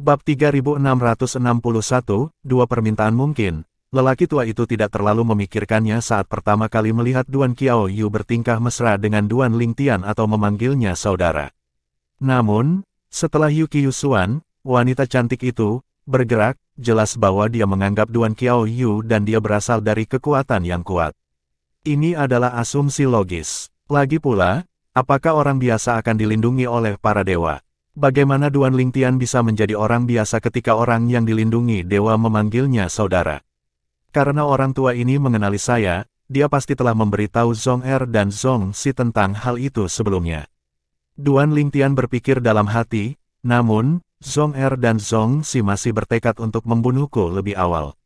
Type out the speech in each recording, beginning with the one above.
Bab 3661, dua permintaan mungkin. Lelaki tua itu tidak terlalu memikirkannya saat pertama kali melihat Duan Qiaoyu bertingkah mesra dengan Duan Lingtian atau memanggilnya saudara. Namun, setelah Yuki Yusuan, wanita cantik itu, bergerak, jelas bahwa dia menganggap Duan Qiaoyu dan dia berasal dari kekuatan yang kuat. Ini adalah asumsi logis. Lagi pula, apakah orang biasa akan dilindungi oleh para dewa? Bagaimana Duan Lingtian bisa menjadi orang biasa ketika orang yang dilindungi dewa memanggilnya saudara? Karena orang tua ini mengenali saya, dia pasti telah memberitahu Zhong Er dan Zhong Si tentang hal itu sebelumnya. Duan Lingtian berpikir dalam hati, namun, Zhong Er dan Zhong Si masih bertekad untuk membunuhku lebih awal.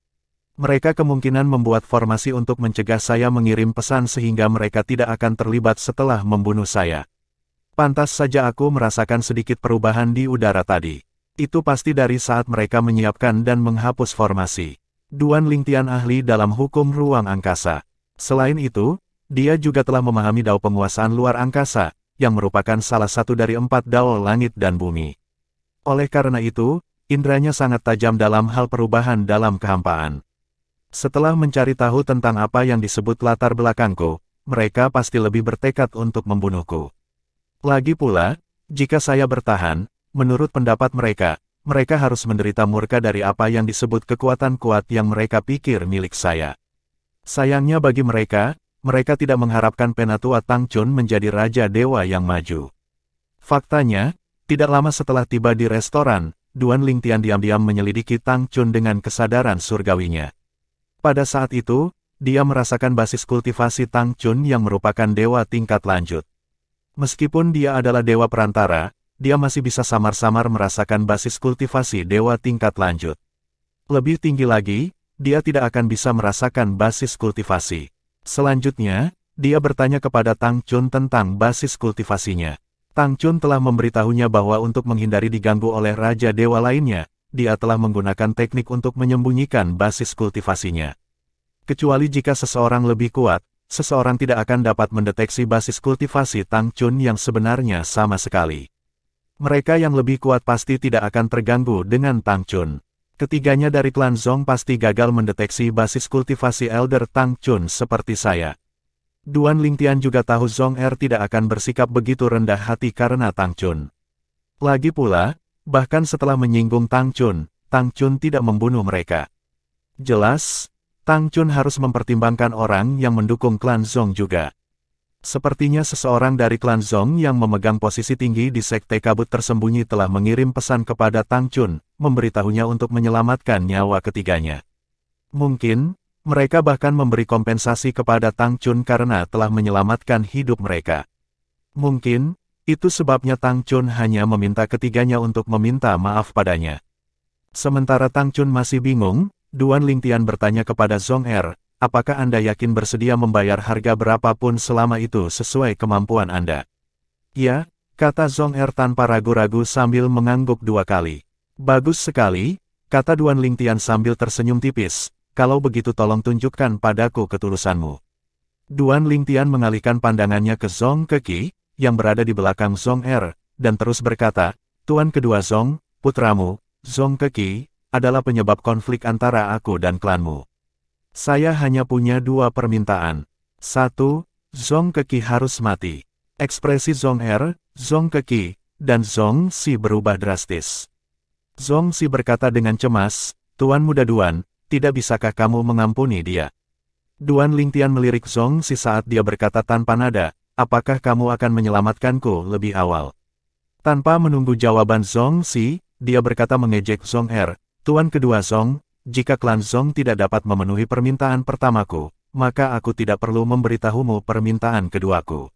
Mereka kemungkinan membuat formasi untuk mencegah saya mengirim pesan sehingga mereka tidak akan terlibat setelah membunuh saya. Pantas saja aku merasakan sedikit perubahan di udara tadi. Itu pasti dari saat mereka menyiapkan dan menghapus formasi. Duan Lingtian ahli dalam hukum ruang angkasa. Selain itu, dia juga telah memahami dao penguasaan luar angkasa, yang merupakan salah satu dari 4 dao langit dan bumi. Oleh karena itu, indranya sangat tajam dalam hal perubahan dalam kehampaan. Setelah mencari tahu tentang apa yang disebut latar belakangku, mereka pasti lebih bertekad untuk membunuhku. Lagi pula, jika saya bertahan, menurut pendapat mereka harus menderita murka dari apa yang disebut kekuatan kuat yang mereka pikir milik saya. Sayangnya bagi mereka tidak mengharapkan Penatua Tang Chun menjadi Raja Dewa yang maju. Faktanya, tidak lama setelah tiba di restoran, Duan Lingtian diam-diam menyelidiki Tang Chun dengan kesadaran surgawinya. Pada saat itu, dia merasakan basis kultivasi Tang Chun yang merupakan dewa tingkat lanjut. Meskipun dia adalah dewa perantara, dia masih bisa samar-samar merasakan basis kultivasi dewa tingkat lanjut. Lebih tinggi lagi, dia tidak akan bisa merasakan basis kultivasi. Selanjutnya, dia bertanya kepada Tang Chun tentang basis kultivasinya. Tang Chun telah memberitahunya bahwa untuk menghindari diganggu oleh Raja Dewa lainnya, dia telah menggunakan teknik untuk menyembunyikan basis kultivasinya. Kecuali jika seseorang lebih kuat, seseorang tidak akan dapat mendeteksi basis kultivasi Tang Chun yang sebenarnya sama sekali. Mereka yang lebih kuat pasti tidak akan terganggu dengan Tang Chun. Ketiganya dari klan Zhong pasti gagal mendeteksi basis kultivasi Elder Tang Chun seperti saya. Duan Lingtian juga tahu Zhong Er tidak akan bersikap begitu rendah hati karena Tang Chun. Lagi pula, bahkan setelah menyinggung Tang Chun tidak membunuh mereka. Jelas, Tang Chun harus mempertimbangkan orang yang mendukung klan Zhong juga. Sepertinya seseorang dari klan Zhong yang memegang posisi tinggi di sekte kabut tersembunyi telah mengirim pesan kepada Tang Chun, memberitahunya untuk menyelamatkan nyawa ketiganya. Mungkin, mereka bahkan memberi kompensasi kepada Tang Chun karena telah menyelamatkan hidup mereka. Mungkin, itu sebabnya Tang Chun hanya meminta ketiganya untuk meminta maaf padanya. Sementara Tang Chun masih bingung, Duan Lingtian bertanya kepada Zhong Er, apakah Anda yakin bersedia membayar harga berapapun selama itu sesuai kemampuan Anda? Ya, kata Zhong Er tanpa ragu-ragu sambil mengangguk 2 kali. Bagus sekali, kata Duan Lingtian sambil tersenyum tipis, kalau begitu tolong tunjukkan padaku ketulusanmu. Duan Lingtian mengalihkan pandangannya ke Zhong Keki, yang berada di belakang Zhong Er, dan terus berkata, Tuan kedua Zhong, putramu, Zhong Keki, adalah penyebab konflik antara aku dan klanmu. Saya hanya punya 2 permintaan. 1. Zhong Keki harus mati. Ekspresi Zhong Er, Zhong Keki, dan Zhong Si berubah drastis. Zhong Si berkata dengan cemas, Tuan muda Duan, tidak bisakah kamu mengampuni dia? Duan Lingtian melirik Zhong Si saat dia berkata tanpa nada, apakah kamu akan menyelamatkanku lebih awal? Tanpa menunggu jawaban Zhong Si, dia berkata mengejek Zhong Er, Tuan kedua Zhong, jika klan Zhong tidak dapat memenuhi permintaan pertamaku, maka aku tidak perlu memberitahumu permintaan keduaku.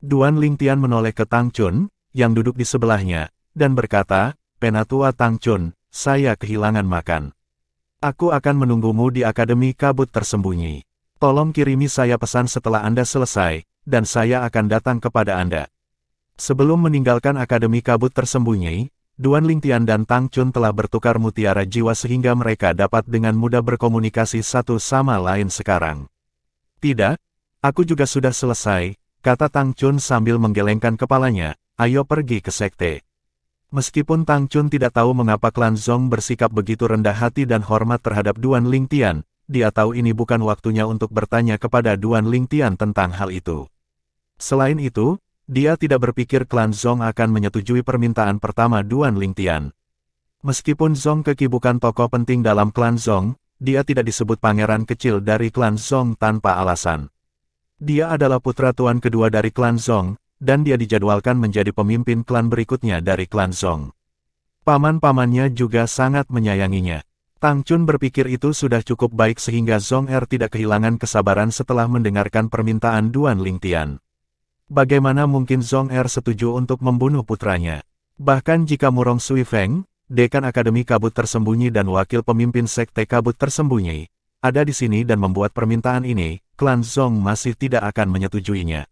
Duan Lingtian menoleh ke Tang Chun, yang duduk di sebelahnya, dan berkata, Penatua Tang Chun, saya kehilangan makan. Aku akan menunggumu di Akademi Kabut Tersembunyi. Tolong kirimi saya pesan setelah Anda selesai, dan saya akan datang kepada Anda. Sebelum meninggalkan Akademi Kabut Tersembunyi, Duan Lingtian dan Tang Chun telah bertukar mutiara jiwa sehingga mereka dapat dengan mudah berkomunikasi satu sama lain sekarang. Tidak, aku juga sudah selesai, kata Tang Chun sambil menggelengkan kepalanya, ayo pergi ke sekte. Meskipun Tang Chun tidak tahu mengapa klan Zong bersikap begitu rendah hati dan hormat terhadap Duan Lingtian, dia tahu ini bukan waktunya untuk bertanya kepada Duan Lingtian tentang hal itu. Selain itu, dia tidak berpikir klan Zong akan menyetujui permintaan pertama Duan Lingtian. Meskipun Zong Keki bukan tokoh penting dalam klan Zong, dia tidak disebut pangeran kecil dari klan Zong tanpa alasan. Dia adalah putra tuan kedua dari klan Zong, dan dia dijadwalkan menjadi pemimpin klan berikutnya dari klan Zong. Paman-pamannya juga sangat menyayanginya. Tang Chun berpikir itu sudah cukup baik sehingga Zong Er tidak kehilangan kesabaran setelah mendengarkan permintaan Duan Lingtian. Bagaimana mungkin Zong Er setuju untuk membunuh putranya? Bahkan jika Murong Sui Feng, Dekan Akademi Kabut Tersembunyi dan wakil pemimpin Sekte Kabut Tersembunyi, ada di sini dan membuat permintaan ini, klan Zong masih tidak akan menyetujuinya.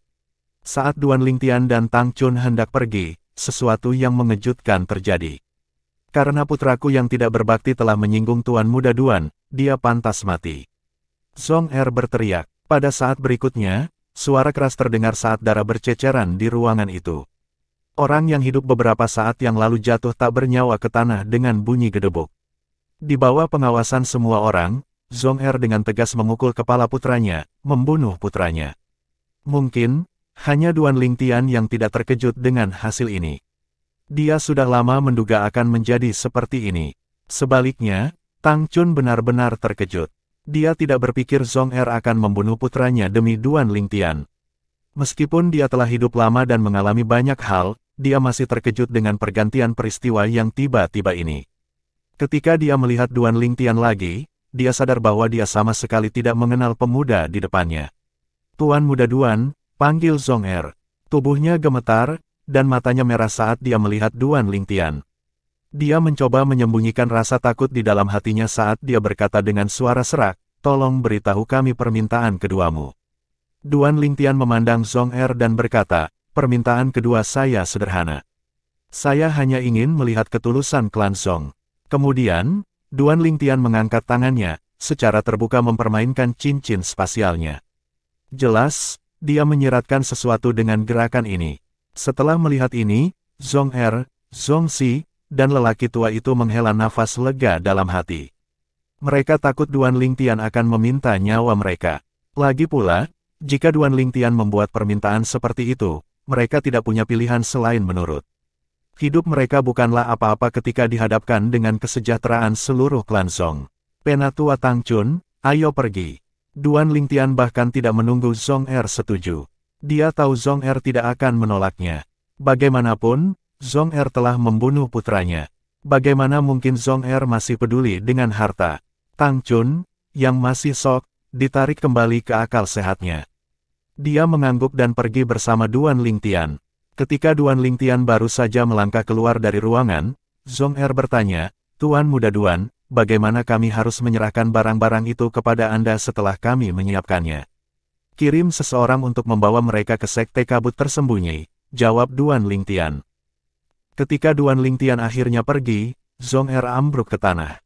Saat Duan Lingtian dan Tang Chun hendak pergi, sesuatu yang mengejutkan terjadi. Karena putraku yang tidak berbakti telah menyinggung Tuan Muda Duan, dia pantas mati. Zong Er berteriak. Pada saat berikutnya, suara keras terdengar saat darah berceceran di ruangan itu. Orang yang hidup beberapa saat yang lalu jatuh tak bernyawa ke tanah dengan bunyi gedebuk. Di bawah pengawasan semua orang, Zong Er dengan tegas memukul kepala putranya, membunuh putranya. Mungkin, hanya Duan Lingtian yang tidak terkejut dengan hasil ini. Dia sudah lama menduga akan menjadi seperti ini. Sebaliknya, Tang Chun benar-benar terkejut. Dia tidak berpikir Zong Er akan membunuh putranya demi Duan Lingtian. Meskipun dia telah hidup lama dan mengalami banyak hal, dia masih terkejut dengan pergantian peristiwa yang tiba-tiba ini. Ketika dia melihat Duan Lingtian lagi, dia sadar bahwa dia sama sekali tidak mengenal pemuda di depannya. Tuan Muda Duan, panggil Zong Er. Tubuhnya gemetar, dan matanya merah saat dia melihat Duan Lingtian. Dia mencoba menyembunyikan rasa takut di dalam hatinya saat dia berkata dengan suara serak, "Tolong beritahu kami permintaan keduamu." Duan Lingtian memandang Zong Er dan berkata, "Permintaan kedua saya sederhana. Saya hanya ingin melihat ketulusan klan Zong." Kemudian, Duan Lingtian mengangkat tangannya, secara terbuka mempermainkan cincin spasialnya. Jelas, dia menyiratkan sesuatu dengan gerakan ini. Setelah melihat ini, Zong Er, Zong Si, dan lelaki tua itu menghela nafas lega dalam hati. Mereka takut Duan Lingtian akan meminta nyawa mereka. Lagi pula, jika Duan Lingtian membuat permintaan seperti itu, mereka tidak punya pilihan selain menurut. Hidup mereka bukanlah apa-apa ketika dihadapkan dengan kesejahteraan seluruh klan Zong. Penatua Tang Chun, ayo pergi. Duan Lingtian bahkan tidak menunggu Zong Er setuju. Dia tahu Zong Er tidak akan menolaknya. Bagaimanapun, Zong Er telah membunuh putranya. Bagaimana mungkin Zong Er masih peduli dengan harta? Tang Chun, yang masih shock, ditarik kembali ke akal sehatnya. Dia mengangguk dan pergi bersama Duan Lingtian. Ketika Duan Lingtian baru saja melangkah keluar dari ruangan, Zong Er bertanya, "Tuan Muda Duan, bagaimana kami harus menyerahkan barang-barang itu kepada Anda setelah kami menyiapkannya?" "Kirim seseorang untuk membawa mereka ke Sekte Kabut Tersembunyi," jawab Duan Lingtian. Ketika Duan Lingtian akhirnya pergi, Zong Er ambruk ke tanah.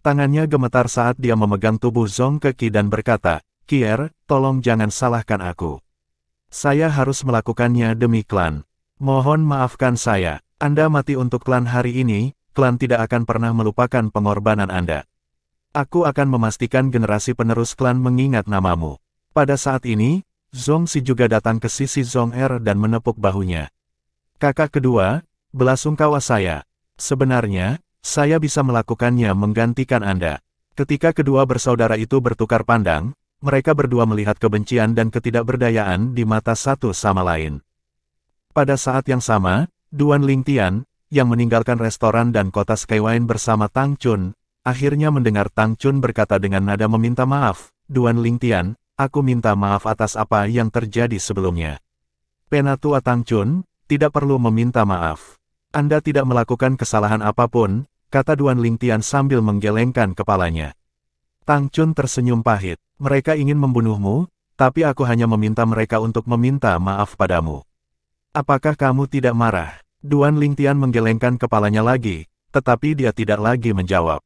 Tangannya gemetar saat dia memegang tubuh Zong Keki dan berkata, "Kier, tolong jangan salahkan aku. Saya harus melakukannya demi klan. Mohon maafkan saya. Anda mati untuk klan hari ini, klan tidak akan pernah melupakan pengorbanan Anda. Aku akan memastikan generasi penerus klan mengingat namamu." Pada saat ini, Zong Si juga datang ke sisi Zong Er dan menepuk bahunya. "Kakak kedua, belasungkawa saya. Sebenarnya, saya bisa melakukannya menggantikan Anda." Ketika kedua bersaudara itu bertukar pandang, mereka berdua melihat kebencian dan ketidakberdayaan di mata satu sama lain. Pada saat yang sama, Duan Lingtian, yang meninggalkan restoran dan kota Skywine bersama Tang Chun, akhirnya mendengar Tang Chun berkata dengan nada meminta maaf, "Duan Lingtian, aku minta maaf atas apa yang terjadi sebelumnya." "Penatua Tang Chun, tidak perlu meminta maaf. Anda tidak melakukan kesalahan apapun," kata Duan Lingtian sambil menggelengkan kepalanya. Tang Chun tersenyum pahit. "Mereka ingin membunuhmu, tapi aku hanya meminta mereka untuk meminta maaf padamu. Apakah kamu tidak marah?" Duan Lingtian menggelengkan kepalanya lagi, tetapi dia tidak lagi menjawab.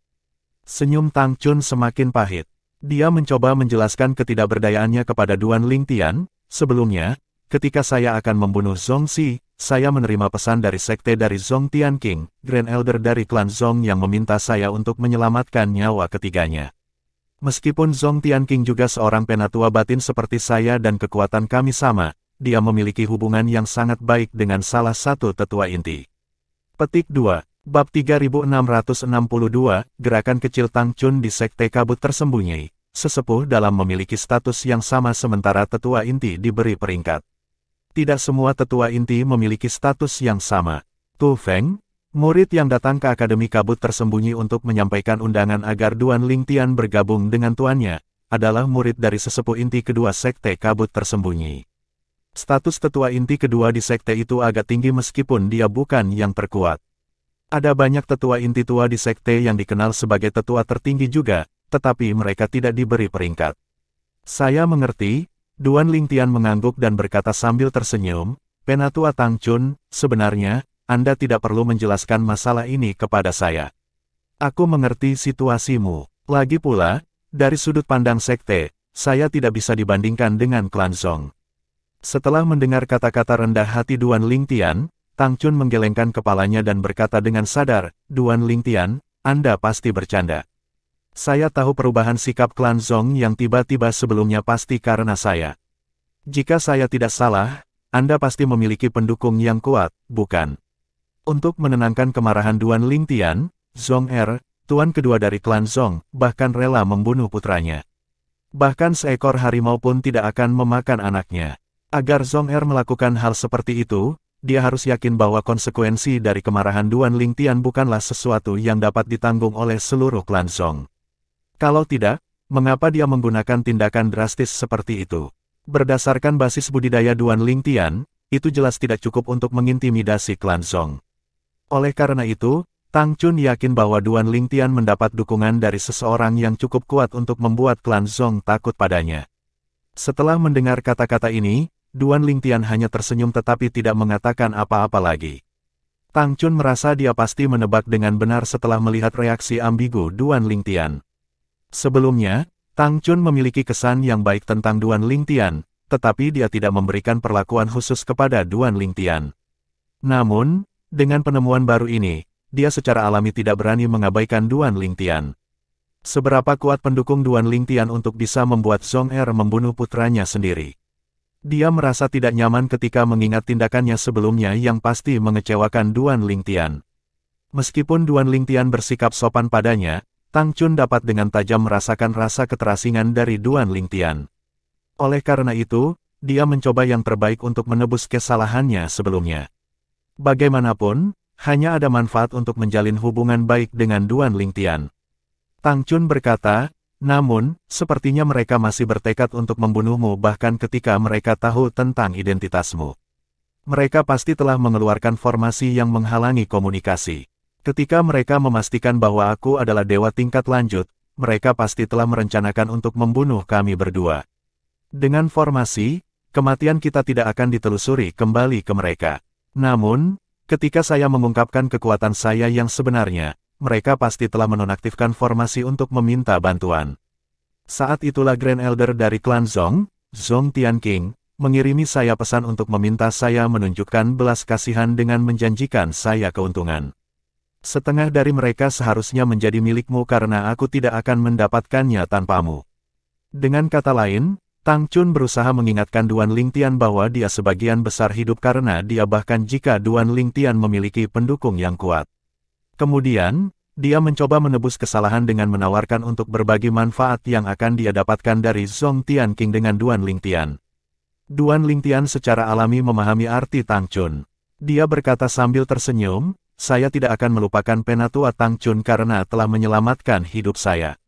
Senyum Tang Chun semakin pahit. Dia mencoba menjelaskan ketidakberdayaannya kepada Duan Lingtian, "Sebelumnya, ketika saya akan membunuh Zong Si, saya menerima pesan dari sekte dari Zhong Tianqing, Grand Elder dari klan Zhong yang meminta saya untuk menyelamatkan nyawa ketiganya. Meskipun Zhong Tianqing juga seorang penatua batin seperti saya dan kekuatan kami sama, dia memiliki hubungan yang sangat baik dengan salah satu tetua inti. Petik 2. Bab 3662, Gerakan Kecil Tang Chun di Sekte Kabut Tersembunyi. Sesepuh dalam memiliki status yang sama sementara tetua inti diberi peringkat. Tidak semua tetua inti memiliki status yang sama. Tu Feng, murid yang datang ke Akademi Kabut Tersembunyi untuk menyampaikan undangan agar Duan Lingtian bergabung dengan tuannya, adalah murid dari sesepuh inti kedua Sekte Kabut Tersembunyi. Status tetua inti kedua di sekte itu agak tinggi meskipun dia bukan yang terkuat. Ada banyak tetua inti tua di sekte yang dikenal sebagai tetua tertinggi juga, tetapi mereka tidak diberi peringkat. Saya mengerti, Duan Lingtian mengangguk dan berkata sambil tersenyum, Penatua Tang Chun, sebenarnya, Anda tidak perlu menjelaskan masalah ini kepada saya. Aku mengerti situasimu. Lagi pula, dari sudut pandang sekte, saya tidak bisa dibandingkan dengan klan Zhong. Setelah mendengar kata-kata rendah hati Duan Lingtian, Tang Chun menggelengkan kepalanya dan berkata dengan sadar, Duan Lingtian, Anda pasti bercanda. Saya tahu perubahan sikap klan Zhong yang tiba-tiba sebelumnya pasti karena saya. Jika saya tidak salah, Anda pasti memiliki pendukung yang kuat, bukan? Untuk menenangkan kemarahan Duan Lingtian, Zhong tuan kedua dari klan Zhong, bahkan rela membunuh putranya. Bahkan seekor harimau pun tidak akan memakan anaknya. Agar Zhong melakukan hal seperti itu, dia harus yakin bahwa konsekuensi dari kemarahan Duan Lingtian bukanlah sesuatu yang dapat ditanggung oleh seluruh klan Zhong. Kalau tidak, mengapa dia menggunakan tindakan drastis seperti itu? Berdasarkan basis budidaya Duan Lingtian, itu jelas tidak cukup untuk mengintimidasi klan Zhong. Oleh karena itu, Tang Chun yakin bahwa Duan Lingtian mendapat dukungan dari seseorang yang cukup kuat untuk membuat klan Zhong takut padanya. Setelah mendengar kata-kata ini, Duan Lingtian hanya tersenyum tetapi tidak mengatakan apa-apa lagi. Tang Chun merasa dia pasti menebak dengan benar setelah melihat reaksi ambigu Duan Lingtian. Sebelumnya, Tang Chun memiliki kesan yang baik tentang Duan Lingtian, tetapi dia tidak memberikan perlakuan khusus kepada Duan Lingtian. Namun, dengan penemuan baru ini, dia secara alami tidak berani mengabaikan Duan Lingtian. Seberapa kuat pendukung Duan Lingtian untuk bisa membuat Zhong membunuh putranya sendiri? Dia merasa tidak nyaman ketika mengingat tindakannya sebelumnya yang pasti mengecewakan Duan Lingtian. Meskipun Duan Lingtian bersikap sopan padanya, Tang Chun dapat dengan tajam merasakan rasa keterasingan dari Duan Lingtian. Oleh karena itu, dia mencoba yang terbaik untuk menebus kesalahannya sebelumnya. Bagaimanapun, hanya ada manfaat untuk menjalin hubungan baik dengan Duan Lingtian. Tang Chun berkata, namun, sepertinya mereka masih bertekad untuk membunuhmu bahkan ketika mereka tahu tentang identitasmu. Mereka pasti telah mengeluarkan formasi yang menghalangi komunikasi. Ketika mereka memastikan bahwa aku adalah dewa tingkat lanjut, mereka pasti telah merencanakan untuk membunuh kami berdua. Dengan formasi, kematian kita tidak akan ditelusuri kembali ke mereka. Namun, ketika saya mengungkapkan kekuatan saya yang sebenarnya, mereka pasti telah menonaktifkan formasi untuk meminta bantuan. Saat itulah Grand Elder dari klan Zhong, Zhong Tianqing, mengirimi saya pesan untuk meminta saya menunjukkan belas kasihan dengan menjanjikan saya keuntungan. Setengah dari mereka seharusnya menjadi milikmu karena aku tidak akan mendapatkannya tanpamu. Dengan kata lain, Tang Chun berusaha mengingatkan Duan Lingtian bahwa dia sebagian besar hidup karena dia bahkan jika Duan Lingtian memiliki pendukung yang kuat. Kemudian, dia mencoba menebus kesalahan dengan menawarkan untuk berbagi manfaat yang akan dia dapatkan dari Zhong Tianqing dengan Duan Lingtian. Duan Lingtian secara alami memahami arti Tang Chun. Dia berkata sambil tersenyum, saya tidak akan melupakan penatua Tang Chun karena telah menyelamatkan hidup saya.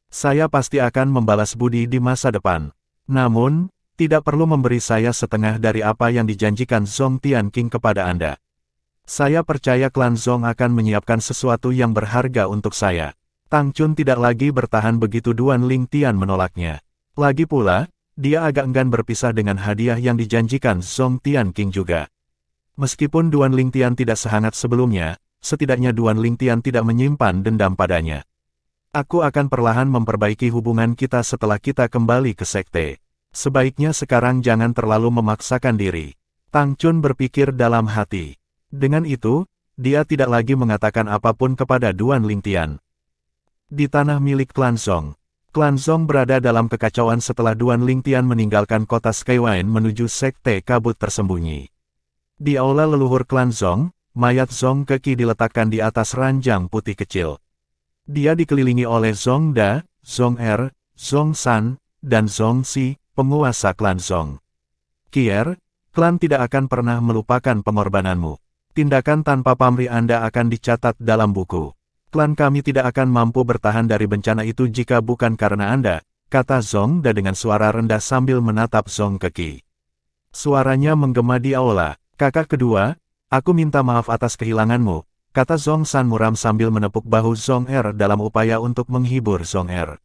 Saya pasti akan membalas budi di masa depan. Namun, tidak perlu memberi saya setengah dari apa yang dijanjikan Zhong Tianqing kepada Anda. Saya percaya klan Zhong akan menyiapkan sesuatu yang berharga untuk saya. Tang Chun tidak lagi bertahan begitu Duan Lingtian menolaknya. Lagi pula, dia agak enggan berpisah dengan hadiah yang dijanjikan Zhong Tianqing juga. Meskipun Duan Lingtian tidak sehangat sebelumnya, setidaknya Duan Lingtian tidak menyimpan dendam padanya. Aku akan perlahan memperbaiki hubungan kita setelah kita kembali ke sekte. Sebaiknya sekarang jangan terlalu memaksakan diri. Tang Chun berpikir dalam hati. Dengan itu, dia tidak lagi mengatakan apapun kepada Duan Lingtian. Di tanah milik klan Zong. Klan Zong berada dalam kekacauan setelah Duan Lingtian meninggalkan kota Skywine menuju sekte kabut tersembunyi. Di aula leluhur klan Zong, mayat Zong Keki diletakkan di atas ranjang putih kecil. Dia dikelilingi oleh Zong Da, Zong Er, Zong San, dan Zong Si, penguasa klan Zong. Kier, klan tidak akan pernah melupakan pengorbananmu. Tindakan tanpa pamrih Anda akan dicatat dalam buku. Klan kami tidak akan mampu bertahan dari bencana itu jika bukan karena Anda, kata Zong Da dengan suara rendah sambil menatap Zong Keki. Suaranya menggema di aula. Kakak kedua, aku minta maaf atas kehilanganmu, kata Zong San muram sambil menepuk bahu Zong Er dalam upaya untuk menghibur Zong Er.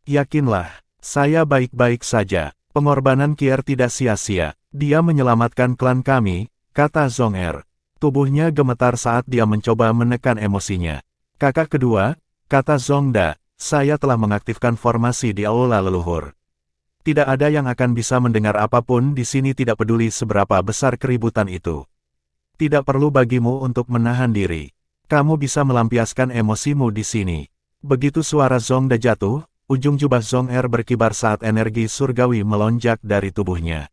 Yakinlah, saya baik-baik saja. Pengorbanan Kier tidak sia-sia. Dia menyelamatkan klan kami, kata Zong Er. Tubuhnya gemetar saat dia mencoba menekan emosinya. Kakak kedua, kata Zong Da, saya telah mengaktifkan formasi di aula leluhur. Tidak ada yang akan bisa mendengar apapun di sini tidak peduli seberapa besar keributan itu. Tidak perlu bagimu untuk menahan diri. Kamu bisa melampiaskan emosimu di sini. Begitu suara Zong Da jatuh, ujung jubah Zong Er berkibar saat energi surgawi melonjak dari tubuhnya.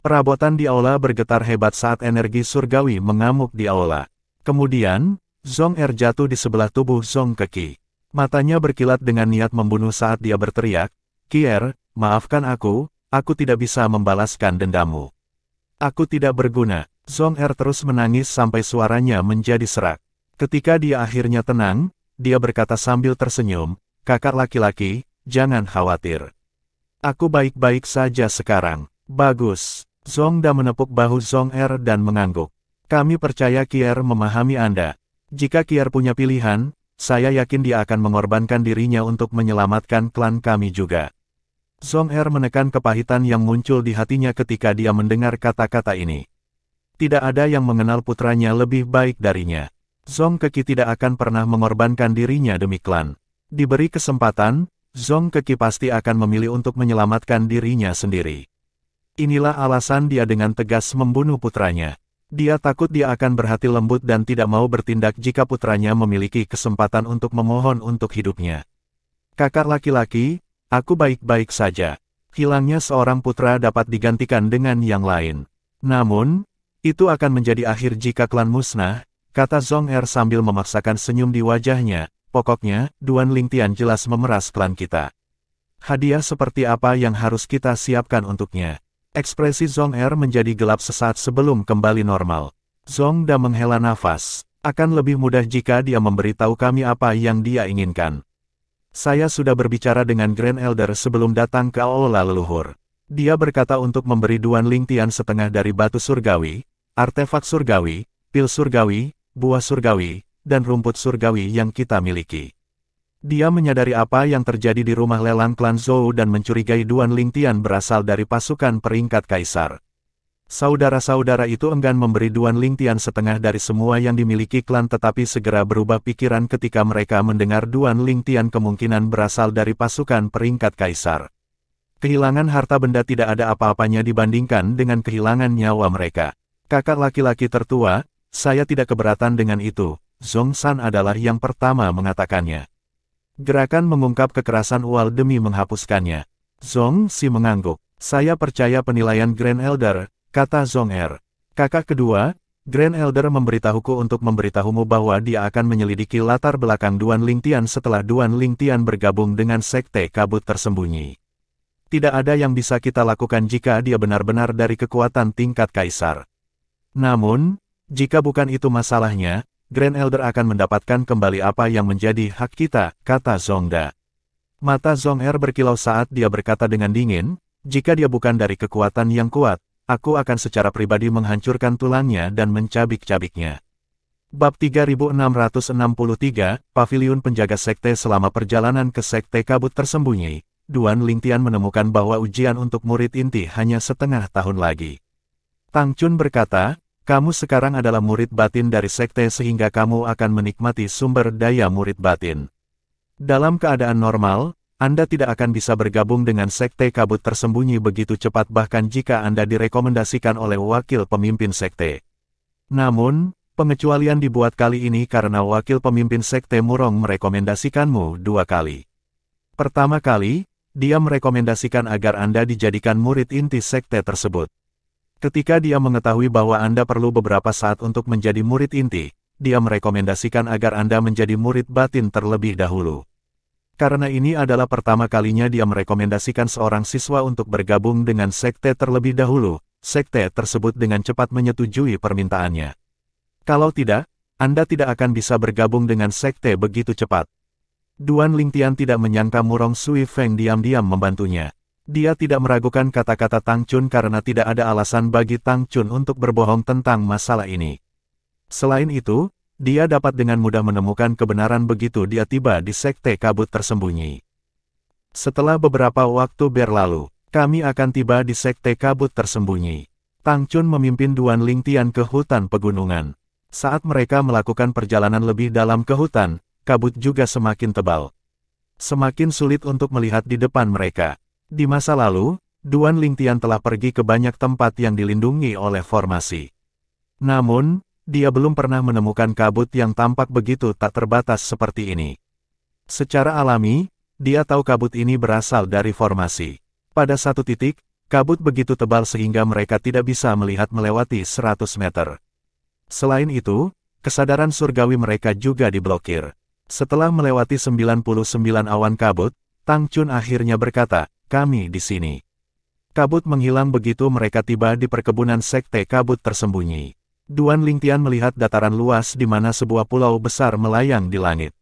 Perabotan di aula bergetar hebat saat energi surgawi mengamuk di aula. Kemudian, Zong Er jatuh di sebelah tubuh Zong Keki. Matanya berkilat dengan niat membunuh saat dia berteriak, Kier, maafkan aku tidak bisa membalaskan dendammu. Aku tidak berguna. Zong Er terus menangis sampai suaranya menjadi serak. Ketika dia akhirnya tenang, dia berkata sambil tersenyum, kakak laki-laki, jangan khawatir. Aku baik-baik saja sekarang. Bagus. Zong Da menepuk bahu Zong Er dan mengangguk. Kami percaya Kier memahami Anda. Jika Kier punya pilihan, saya yakin dia akan mengorbankan dirinya untuk menyelamatkan klan kami juga. Zong Er menekan kepahitan yang muncul di hatinya ketika dia mendengar kata-kata ini. Tidak ada yang mengenal putranya lebih baik darinya. Zong Keki tidak akan pernah mengorbankan dirinya demi klan. Diberi kesempatan, Zong Keki pasti akan memilih untuk menyelamatkan dirinya sendiri. Inilah alasan dia dengan tegas membunuh putranya. Dia takut dia akan berhati lembut dan tidak mau bertindak jika putranya memiliki kesempatan untuk memohon untuk hidupnya. Kakak laki-laki, aku baik-baik saja. Hilangnya seorang putra dapat digantikan dengan yang lain. Namun, itu akan menjadi akhir jika klan musnah, kata Zong Er sambil memaksakan senyum di wajahnya. Pokoknya, Duan Lingtian jelas memeras klan kita. Hadiah seperti apa yang harus kita siapkan untuknya? Ekspresi Zong Er menjadi gelap sesaat sebelum kembali normal. Zong Da menghela nafas. Akan lebih mudah jika dia memberitahu kami apa yang dia inginkan. Saya sudah berbicara dengan Grand Elder sebelum datang ke aula leluhur. Dia berkata untuk memberi Duan Lingtian setengah dari batu surgawi, artefak surgawi, pil surgawi, buah surgawi, dan rumput surgawi yang kita miliki. Dia menyadari apa yang terjadi di rumah lelang klan Zhou dan mencurigai Duan Lingtian berasal dari pasukan peringkat kaisar. Saudara-saudara itu enggan memberi Duan Lingtian setengah dari semua yang dimiliki klan tetapi segera berubah pikiran ketika mereka mendengar Duan Lingtian kemungkinan berasal dari pasukan peringkat kaisar. Kehilangan harta benda tidak ada apa-apanya dibandingkan dengan kehilangan nyawa mereka. Kakak laki-laki tertua, saya tidak keberatan dengan itu, Zong San adalah yang pertama mengatakannya. Gerakan mengungkap kekerasan ual demi menghapuskannya. Zong Si mengangguk. Saya percaya penilaian Grand Elder, kata Zong Er. Kakak kedua, Grand Elder memberitahuku untuk memberitahumu bahwa dia akan menyelidiki latar belakang Duan Lingtian setelah Duan Lingtian bergabung dengan sekte kabut tersembunyi. Tidak ada yang bisa kita lakukan jika dia benar-benar dari kekuatan tingkat kaisar. Namun, jika bukan itu masalahnya, Grand Elder akan mendapatkan kembali apa yang menjadi hak kita, kata Zong Da. Mata Zong Er berkilau saat dia berkata dengan dingin, jika dia bukan dari kekuatan yang kuat, aku akan secara pribadi menghancurkan tulangnya dan mencabik-cabiknya. Bab 3663, Paviliun Penjaga Sekte. Selama perjalanan ke Sekte Kabut Tersembunyi, Duan Lingtian menemukan bahwa ujian untuk murid inti hanya setengah tahun lagi. Tang Chun berkata, kamu sekarang adalah murid batin dari sekte sehingga kamu akan menikmati sumber daya murid batin. Dalam keadaan normal, Anda tidak akan bisa bergabung dengan sekte kabut tersembunyi begitu cepat bahkan jika Anda direkomendasikan oleh wakil pemimpin sekte. Namun, pengecualian dibuat kali ini karena wakil pemimpin sekte Murong merekomendasikanmu 2 kali. Pertama kali, dia merekomendasikan agar Anda dijadikan murid inti sekte tersebut. Ketika dia mengetahui bahwa Anda perlu beberapa saat untuk menjadi murid inti, dia merekomendasikan agar Anda menjadi murid batin terlebih dahulu. Karena ini adalah pertama kalinya dia merekomendasikan seorang siswa untuk bergabung dengan sekte terlebih dahulu, sekte tersebut dengan cepat menyetujui permintaannya. Kalau tidak, Anda tidak akan bisa bergabung dengan sekte begitu cepat. Duan Lingtian tidak menyangka Murong Sui Feng diam-diam membantunya. Dia tidak meragukan kata-kata Tang Chun karena tidak ada alasan bagi Tang Chun untuk berbohong tentang masalah ini. Selain itu, dia dapat dengan mudah menemukan kebenaran begitu dia tiba di sekte kabut tersembunyi. Setelah beberapa waktu berlalu, kami akan tiba di sekte kabut tersembunyi. Tang Chun memimpin Duan Lingtian ke hutan pegunungan. Saat mereka melakukan perjalanan lebih dalam ke hutan, kabut juga semakin tebal. Semakin sulit untuk melihat di depan mereka. Di masa lalu, Duan Lingtian telah pergi ke banyak tempat yang dilindungi oleh formasi. Namun, dia belum pernah menemukan kabut yang tampak begitu tak terbatas seperti ini. Secara alami, dia tahu kabut ini berasal dari formasi. Pada satu titik, kabut begitu tebal sehingga mereka tidak bisa melihat melewati 100 meter. Selain itu, kesadaran surgawi mereka juga diblokir. Setelah melewati 99 awan kabut, Tang Chun akhirnya berkata, "Kami di sini." Kabut menghilang begitu mereka tiba di perkebunan sekte kabut tersembunyi. Duan Lingtian melihat dataran luas di mana sebuah pulau besar melayang di langit.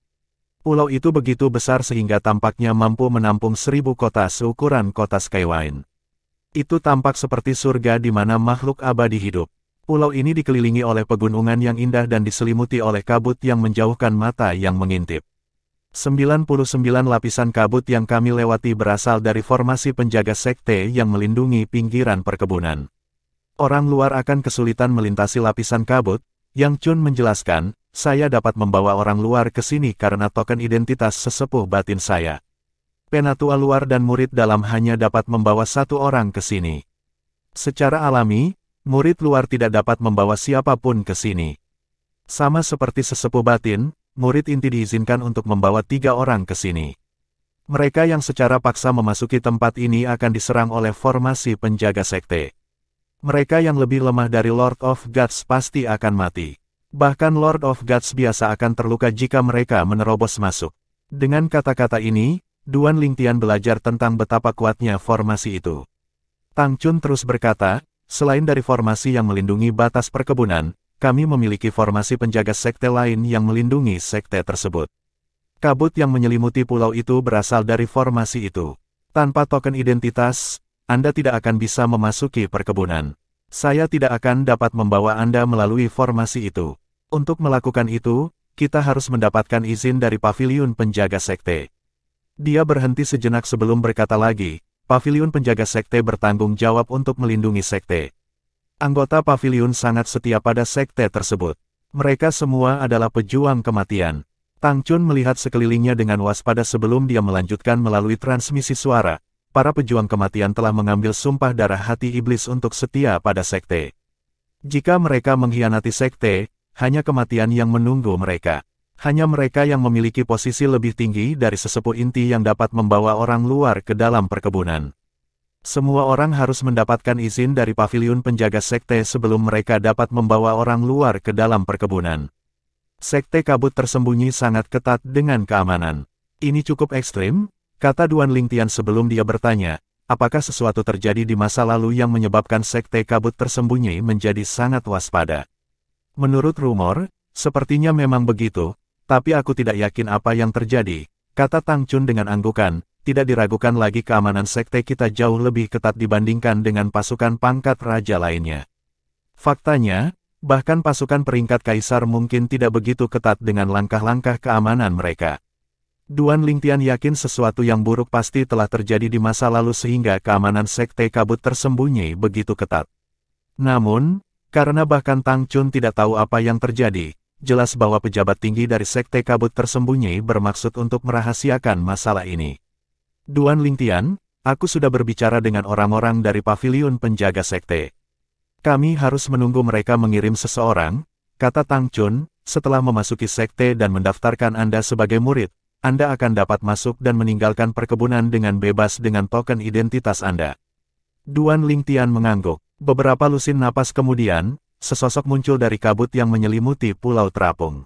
Pulau itu begitu besar sehingga tampaknya mampu menampung 1000 kota seukuran kota Skywine. Itu tampak seperti surga di mana makhluk abadi hidup. Pulau ini dikelilingi oleh pegunungan yang indah dan diselimuti oleh kabut yang menjauhkan mata yang mengintip. 99 lapisan kabut yang kami lewati berasal dari formasi penjaga sekte yang melindungi pinggiran perkebunan. Orang luar akan kesulitan melintasi lapisan kabut, Yang Chun menjelaskan, saya dapat membawa orang luar ke sini karena token identitas sesepuh batin saya. Penatua luar dan murid dalam hanya dapat membawa satu orang ke sini. Secara alami, murid luar tidak dapat membawa siapapun ke sini. Sama seperti sesepuh batin, murid inti diizinkan untuk membawa 3 orang ke sini. Mereka yang secara paksa memasuki tempat ini akan diserang oleh formasi penjaga sekte. Mereka yang lebih lemah dari Lord of Gods pasti akan mati. Bahkan Lord of Gods biasa akan terluka jika mereka menerobos masuk. Dengan kata-kata ini, Duan Lingtian belajar tentang betapa kuatnya formasi itu. Tang Chun terus berkata, selain dari formasi yang melindungi batas perkebunan, kami memiliki formasi penjaga sekte lain yang melindungi sekte tersebut. Kabut yang menyelimuti pulau itu berasal dari formasi itu. Tanpa token identitas, Anda tidak akan bisa memasuki perkebunan. Saya tidak akan dapat membawa Anda melalui formasi itu. Untuk melakukan itu, kita harus mendapatkan izin dari paviliun penjaga sekte. Dia berhenti sejenak sebelum berkata lagi, paviliun penjaga sekte bertanggung jawab untuk melindungi sekte. Anggota paviliun sangat setia pada sekte tersebut. Mereka semua adalah pejuang kematian. Tang Chun melihat sekelilingnya dengan waspada sebelum dia melanjutkan melalui transmisi suara. Para pejuang kematian telah mengambil sumpah darah hati iblis untuk setia pada sekte. Jika mereka mengkhianati sekte, hanya kematian yang menunggu mereka. Hanya mereka yang memiliki posisi lebih tinggi dari sesepuh inti yang dapat membawa orang luar ke dalam perkebunan. Semua orang harus mendapatkan izin dari paviliun penjaga sekte sebelum mereka dapat membawa orang luar ke dalam perkebunan. Sekte kabut tersembunyi sangat ketat dengan keamanan. Ini cukup ekstrim, kata Duan Lingtian sebelum dia bertanya, apakah sesuatu terjadi di masa lalu yang menyebabkan sekte kabut tersembunyi menjadi sangat waspada. Menurut rumor, sepertinya memang begitu, tapi aku tidak yakin apa yang terjadi, kata Tang Chun dengan anggukan, tidak diragukan lagi keamanan sekte kita jauh lebih ketat dibandingkan dengan pasukan pangkat raja lainnya. Faktanya, bahkan pasukan peringkat kaisar mungkin tidak begitu ketat dengan langkah-langkah keamanan mereka. Duan Lingtian yakin sesuatu yang buruk pasti telah terjadi di masa lalu sehingga keamanan sekte kabut tersembunyi begitu ketat. Namun, karena bahkan Tang Chun tidak tahu apa yang terjadi, jelas bahwa pejabat tinggi dari sekte kabut tersembunyi bermaksud untuk merahasiakan masalah ini. Duan Lingtian, aku sudah berbicara dengan orang-orang dari paviliun penjaga sekte. Kami harus menunggu mereka mengirim seseorang, kata Tang Chun, setelah memasuki sekte dan mendaftarkan Anda sebagai murid, Anda akan dapat masuk dan meninggalkan perkebunan dengan bebas dengan token identitas Anda. Duan Lingtian mengangguk. Beberapa lusin napas kemudian, sesosok muncul dari kabut yang menyelimuti Pulau Terapung.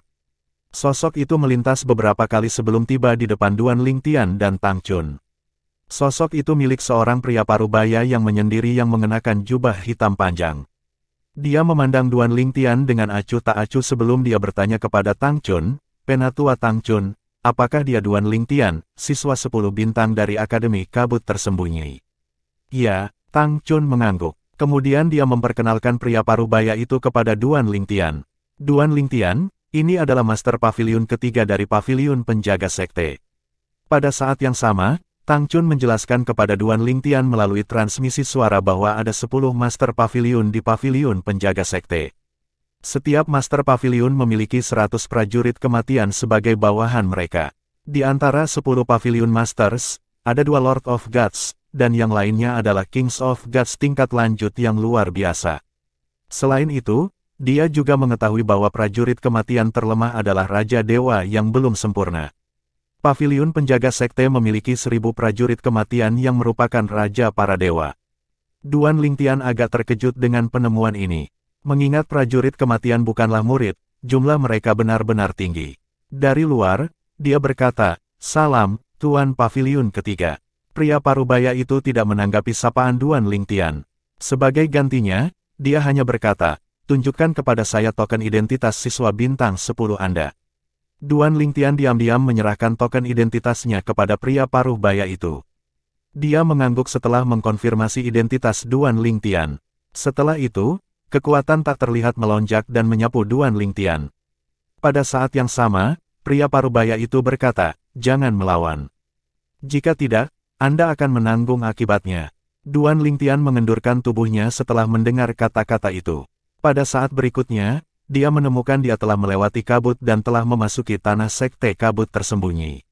Sosok itu melintas beberapa kali sebelum tiba di depan Duan Lingtian dan Tang Chun. Sosok itu milik seorang pria parubaya yang menyendiri yang mengenakan jubah hitam panjang. Dia memandang Duan Lingtian dengan acuh tak acuh sebelum dia bertanya kepada Tang Chun, "Penatua Tang Chun, apakah dia Duan Lingtian, siswa 10 bintang dari Akademi Kabut Tersembunyi?" "Ya," Tang Chun mengangguk. Kemudian dia memperkenalkan pria parubaya itu kepada Duan Lingtian. "Duan Lingtian, ini adalah Master Paviliun ketiga dari Paviliun Penjaga Sekte." Pada saat yang sama, Tang Chun menjelaskan kepada Duan Lingtian melalui transmisi suara bahwa ada 10 Master Paviliun di Paviliun Penjaga Sekte. Setiap Master Paviliun memiliki 100 prajurit kematian sebagai bawahan mereka. Di antara 10 Paviliun Masters, ada 2 Lord of Gods, dan yang lainnya adalah Kings of Gods tingkat lanjut yang luar biasa. Selain itu, dia juga mengetahui bahwa prajurit kematian terlemah adalah Raja Dewa yang belum sempurna. Paviliun Penjaga Sekte memiliki 1000 prajurit kematian yang merupakan Raja para Dewa. Duan Lingtian agak terkejut dengan penemuan ini. Mengingat prajurit kematian bukanlah murid, jumlah mereka benar-benar tinggi. Dari luar, dia berkata, "Salam, Tuan Paviliun ketiga." Pria parubaya itu tidak menanggapi sapaan Duan Lingtian. Sebagai gantinya, dia hanya berkata, "Tunjukkan kepada saya token identitas siswa bintang 10 Anda." Duan Lingtian diam-diam menyerahkan token identitasnya kepada pria parubaya itu. Dia mengangguk setelah mengkonfirmasi identitas Duan Lingtian. Setelah itu, kekuatan tak terlihat melonjak dan menyapu Duan Lingtian. Pada saat yang sama, pria parubaya itu berkata, "Jangan melawan. Jika tidak, Anda akan menanggung akibatnya." Duan Lingtian mengendurkan tubuhnya setelah mendengar kata-kata itu. Pada saat berikutnya, dia menemukan dia telah melewati kabut dan telah memasuki tanah sekte kabut tersembunyi.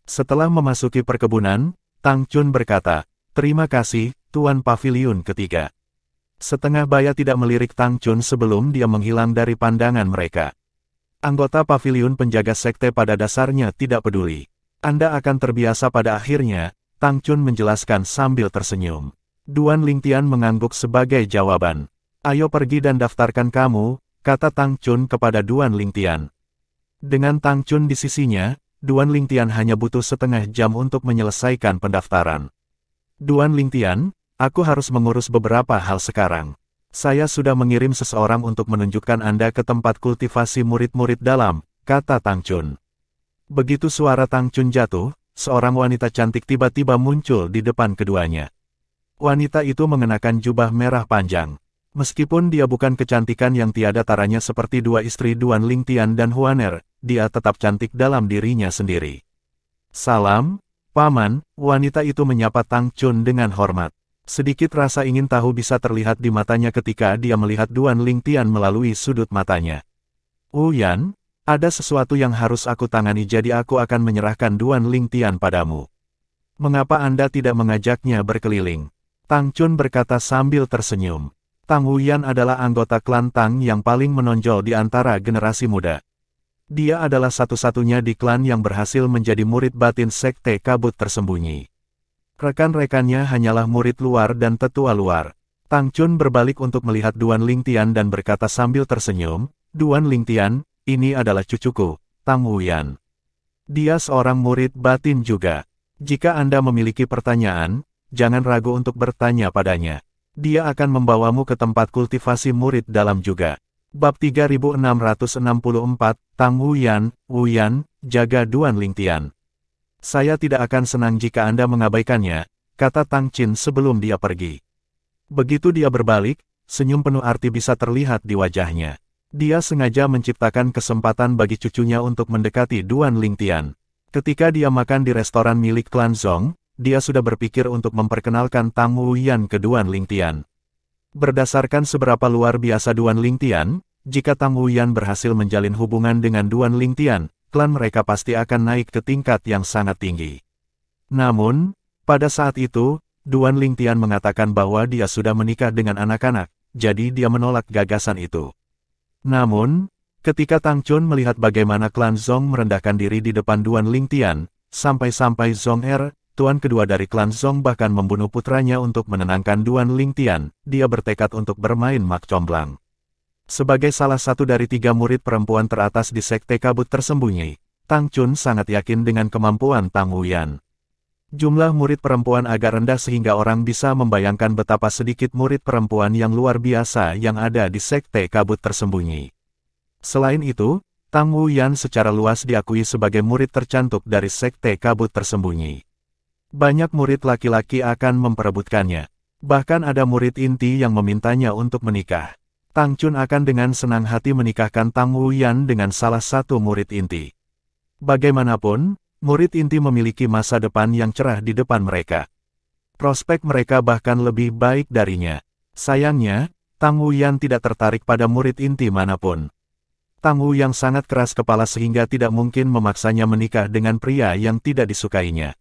Setelah memasuki perkebunan, Tang Chun berkata, "Terima kasih, Tuan Paviliun ketiga." Setengah baya tidak melirik Tang Chun sebelum dia menghilang dari pandangan mereka. Anggota Paviliun Penjaga Sekte pada dasarnya tidak peduli. Anda akan terbiasa pada akhirnya, Tang Chun menjelaskan sambil tersenyum. Duan Lingtian mengangguk sebagai jawaban. "Ayo pergi dan daftarkan kamu," kata Tang Chun kepada Duan Lingtian. Dengan Tang Chun di sisinya, Duan Lingtian hanya butuh setengah jam untuk menyelesaikan pendaftaran. "Duan Lingtian, aku harus mengurus beberapa hal sekarang. Saya sudah mengirim seseorang untuk menunjukkan Anda ke tempat kultivasi murid-murid dalam," kata Tang Chun. Begitu suara Tang Chun jatuh, seorang wanita cantik tiba-tiba muncul di depan keduanya. Wanita itu mengenakan jubah merah panjang. Meskipun dia bukan kecantikan yang tiada taranya seperti dua istri Duan Lingtian dan Huaner, dia tetap cantik dalam dirinya sendiri. "Salam, Paman," wanita itu menyapa Tang Chun dengan hormat. Sedikit rasa ingin tahu bisa terlihat di matanya ketika dia melihat Duan Lingtian melalui sudut matanya. "Yan, ada sesuatu yang harus aku tangani jadi aku akan menyerahkan Duan Lingtian padamu. Mengapa Anda tidak mengajaknya berkeliling?" Tang Chun berkata sambil tersenyum. Tang Huyan adalah anggota klan Tang yang paling menonjol di antara generasi muda. Dia adalah satu-satunya di klan yang berhasil menjadi murid batin sekte kabut tersembunyi. Rekan-rekannya hanyalah murid luar dan tetua luar. Tang Chun berbalik untuk melihat Duan Lingtian dan berkata sambil tersenyum, "Duan Lingtian, ini adalah cucuku, Tang Huyan. Dia seorang murid batin juga. Jika Anda memiliki pertanyaan, jangan ragu untuk bertanya padanya. Dia akan membawamu ke tempat kultivasi murid dalam juga." Bab 3664, Tang Huyan, jaga Duan Lingtian. "Saya tidak akan senang jika Anda mengabaikannya," kata Tang Chin sebelum dia pergi. Begitu dia berbalik, senyum penuh arti bisa terlihat di wajahnya. Dia sengaja menciptakan kesempatan bagi cucunya untuk mendekati Duan Lingtian. Ketika dia makan di restoran milik klan Zong, dia sudah berpikir untuk memperkenalkan Tang Huyan ke Duan Lingtian. Berdasarkan seberapa luar biasa Duan Lingtian, jika Tang Huyan berhasil menjalin hubungan dengan Duan Lingtian, klan mereka pasti akan naik ke tingkat yang sangat tinggi. Namun, Pada saat itu, Duan Lingtian mengatakan bahwa dia sudah menikah dengan anak-anak, jadi dia menolak gagasan itu. Namun, ketika Tang Chun melihat bagaimana klan Zong merendahkan diri di depan Duan Lingtian, sampai-sampai Zong Er, tuan kedua dari klan Zong bahkan membunuh putranya untuk menenangkan Duan Lingtian, dia bertekad untuk bermain mak comblang. Sebagai salah satu dari 3 murid perempuan teratas di Sekte Kabut Tersembunyi, Tang Chun sangat yakin dengan kemampuan Tang Wuyan. Jumlah murid perempuan agak rendah sehingga orang bisa membayangkan betapa sedikit murid perempuan yang luar biasa yang ada di Sekte Kabut Tersembunyi. Selain itu, Tang Wuyan secara luas diakui sebagai murid tercantik dari Sekte Kabut Tersembunyi. Banyak murid laki-laki akan memperebutkannya. Bahkan ada murid inti yang memintanya untuk menikah. Tang Chun akan dengan senang hati menikahkan Tang Wuyan dengan salah satu murid inti. Bagaimanapun, murid inti memiliki masa depan yang cerah di depan mereka. Prospek mereka bahkan lebih baik darinya. Sayangnya, Tang Wuyan tidak tertarik pada murid inti manapun. Tang Wu yang sangat keras kepala sehingga tidak mungkin memaksanya menikah dengan pria yang tidak disukainya.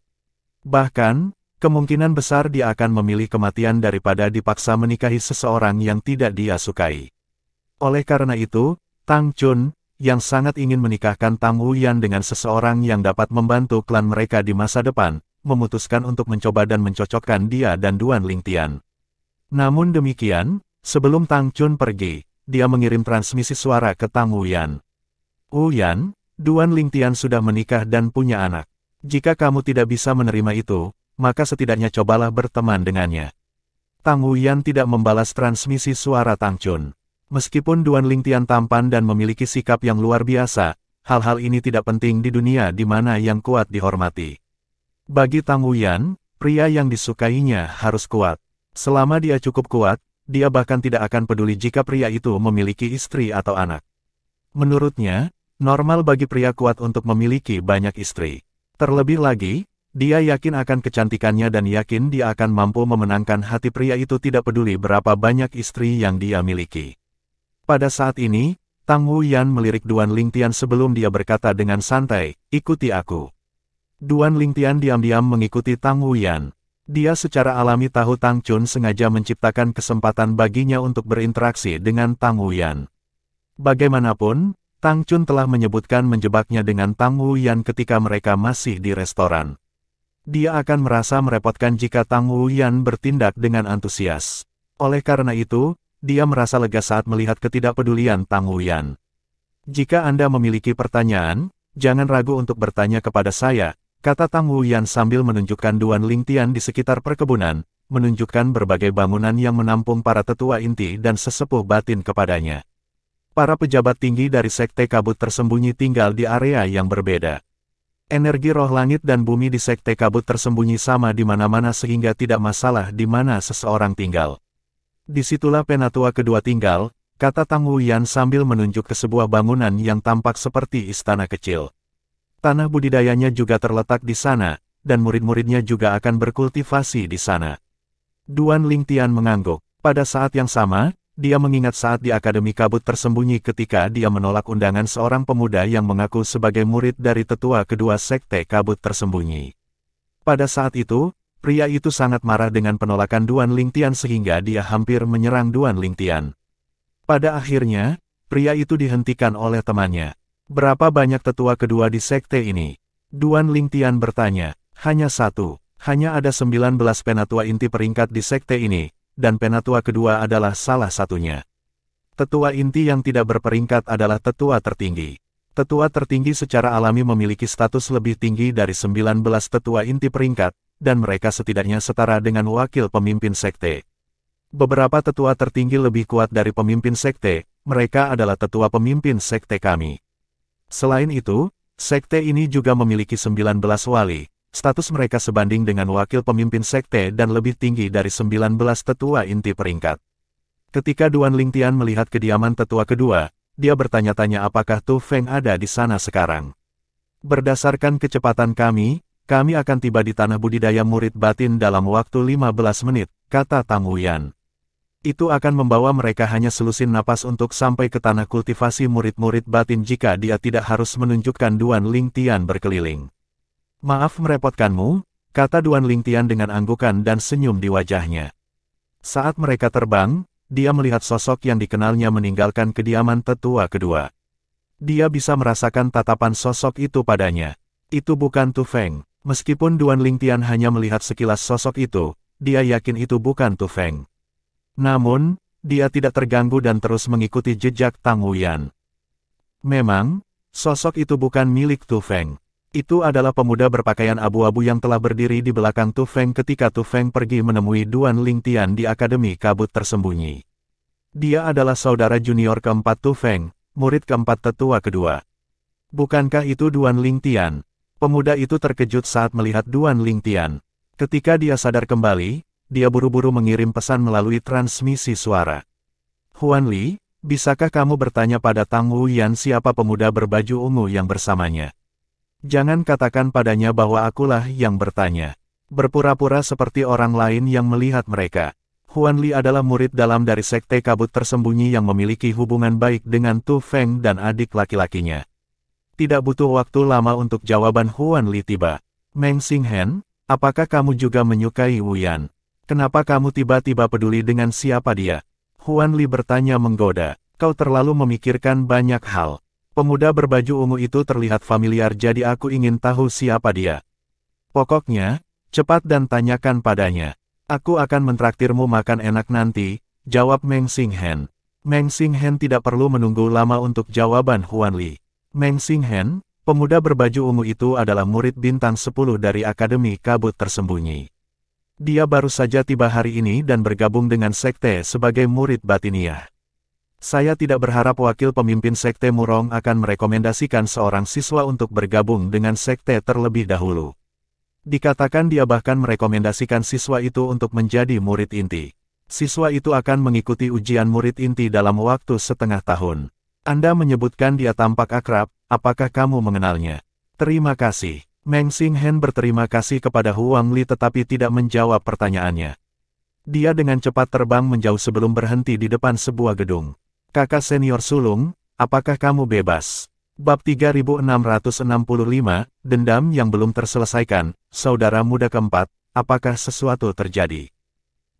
Bahkan, kemungkinan besar dia akan memilih kematian daripada dipaksa menikahi seseorang yang tidak dia sukai. Oleh karena itu, Tang Chun, yang sangat ingin menikahkan Tang Wuyan dengan seseorang yang dapat membantu klan mereka di masa depan, memutuskan untuk mencoba dan mencocokkan dia dan Duan Lingtian. Namun demikian, sebelum Tang Chun pergi, dia mengirim transmisi suara ke Tang Wuyan. Wuyan, Duan Lingtian sudah menikah dan punya anak. Jika kamu tidak bisa menerima itu, maka setidaknya cobalah berteman dengannya. Tang Wuyan tidak membalas transmisi suara Tang Chun. Meskipun Duan Lingtian tampan dan memiliki sikap yang luar biasa, hal-hal ini tidak penting di dunia di mana yang kuat dihormati. Bagi Tang Wuyan, pria yang disukainya harus kuat. Selama dia cukup kuat, dia bahkan tidak akan peduli jika pria itu memiliki istri atau anak. Menurutnya, normal bagi pria kuat untuk memiliki banyak istri. Terlebih lagi, dia yakin akan kecantikannya dan yakin dia akan mampu memenangkan hati pria itu tidak peduli berapa banyak istri yang dia miliki. Pada saat ini, Tang Wuyan melirik Duan Lingtian sebelum dia berkata dengan santai, "Ikuti aku." Duan Lingtian diam-diam mengikuti Tang Wuyan. Dia secara alami tahu Tang Chun sengaja menciptakan kesempatan baginya untuk berinteraksi dengan Tang Wuyan. Bagaimanapun, Tang Chun telah menyebutkan menjebaknya dengan Tang Wuyan ketika mereka masih di restoran. Dia akan merasa merepotkan jika Tang Wuyan bertindak dengan antusias. Oleh karena itu, dia merasa lega saat melihat ketidakpedulian Tang Wuyan. Jika Anda memiliki pertanyaan, jangan ragu untuk bertanya kepada saya, kata Tang Wuyan sambil menunjukkan Duan Lingtian di sekitar perkebunan, menunjukkan berbagai bangunan yang menampung para tetua inti dan sesepuh batin kepadanya. Para pejabat tinggi dari Sekte Kabut Tersembunyi tinggal di area yang berbeda. Energi roh langit dan bumi di Sekte Kabut Tersembunyi sama di mana-mana sehingga tidak masalah di mana seseorang tinggal. Disitulah penatua kedua tinggal, kata Tang Wuyan sambil menunjuk ke sebuah bangunan yang tampak seperti istana kecil. Tanah budidayanya juga terletak di sana, dan murid-muridnya juga akan berkultivasi di sana. Duan Lingtian mengangguk. Pada saat yang sama, dia mengingat saat di Akademi Kabut Tersembunyi ketika dia menolak undangan seorang pemuda yang mengaku sebagai murid dari tetua kedua Sekte Kabut Tersembunyi. Pada saat itu, pria itu sangat marah dengan penolakan Duan Lingtian sehingga dia hampir menyerang Duan Lingtian. Pada akhirnya, pria itu dihentikan oleh temannya. Berapa banyak tetua kedua di sekte ini? Duan Lingtian bertanya. Hanya satu. Hanya ada 19 penatua inti peringkat di sekte ini, dan penatua kedua adalah salah satunya. Tetua inti yang tidak berperingkat adalah tetua tertinggi. Tetua tertinggi secara alami memiliki status lebih tinggi dari 19 tetua inti peringkat, dan mereka setidaknya setara dengan wakil pemimpin sekte. Beberapa tetua tertinggi lebih kuat dari pemimpin sekte, mereka adalah tetua pemimpin sekte kami. Selain itu, sekte ini juga memiliki 19 wali, status mereka sebanding dengan wakil pemimpin sekte dan lebih tinggi dari 19 tetua inti peringkat. Ketika Duan Lingtian melihat kediaman tetua kedua, dia bertanya-tanya apakah Tu Feng ada di sana sekarang. Berdasarkan kecepatan kami akan tiba di tanah budidaya murid batin dalam waktu 15 menit, kata Tang Wuyan. Itu akan membawa mereka hanya selusin napas untuk sampai ke tanah kultivasi murid-murid batin jika dia tidak harus menunjukkan Duan Lingtian berkeliling. Maaf merepotkanmu, kata Duan Lingtian dengan anggukan dan senyum di wajahnya. Saat mereka terbang, dia melihat sosok yang dikenalnya meninggalkan kediaman tetua kedua. Dia bisa merasakan tatapan sosok itu padanya. Itu bukan Tu Feng. Meskipun Duan Lingtian hanya melihat sekilas sosok itu, dia yakin itu bukan Tu Feng. Namun, dia tidak terganggu dan terus mengikuti jejak Tang Wuyan. Memang, sosok itu bukan milik Tu Feng. Itu adalah pemuda berpakaian abu-abu yang telah berdiri di belakang Tu Feng ketika Tu Feng pergi menemui Duan Lingtian di Akademi Kabut Tersembunyi. Dia adalah saudara junior keempat Tu Feng, murid keempat tetua kedua. Bukankah itu Duan Lingtian? Pemuda itu terkejut saat melihat Duan Lingtian. Ketika dia sadar kembali, dia buru-buru mengirim pesan melalui transmisi suara. Huan Li, bisakah kamu bertanya pada Tang Wuyan siapa pemuda berbaju ungu yang bersamanya? Jangan katakan padanya bahwa akulah yang bertanya. Berpura-pura seperti orang lain yang melihat mereka. Huan Li adalah murid dalam dari Sekte Kabut Tersembunyi yang memiliki hubungan baik dengan Tu Feng dan adik laki-lakinya. Tidak butuh waktu lama untuk jawaban Huan Li tiba. Meng Xinghen, apakah kamu juga menyukai Wuyan? Kenapa kamu tiba-tiba peduli dengan siapa dia? Huan Li bertanya menggoda. Kau terlalu memikirkan banyak hal. Pemuda berbaju ungu itu terlihat familiar jadi aku ingin tahu siapa dia. Pokoknya, cepat dan tanyakan padanya. Aku akan mentraktirmu makan enak nanti, jawab Meng Xinghen. Meng Xinghen tidak perlu menunggu lama untuk jawaban Huan Li. Meng Xinghen, pemuda berbaju ungu itu adalah murid bintang 10 dari Akademi Kabut Tersembunyi. Dia baru saja tiba hari ini dan bergabung dengan sekte sebagai murid batiniah. Saya tidak berharap wakil pemimpin Sekte Murong akan merekomendasikan seorang siswa untuk bergabung dengan sekte terlebih dahulu. Dikatakan dia bahkan merekomendasikan siswa itu untuk menjadi murid inti. Siswa itu akan mengikuti ujian murid inti dalam waktu setengah tahun. Anda menyebutkan dia tampak akrab, apakah kamu mengenalnya? Terima kasih. Meng Xinghen berterima kasih kepada Huang Li tetapi tidak menjawab pertanyaannya. Dia dengan cepat terbang menjauh sebelum berhenti di depan sebuah gedung. Kakak senior sulung, apakah kamu bebas? Bab 3665, Dendam yang belum terselesaikan, saudara muda keempat, apakah sesuatu terjadi?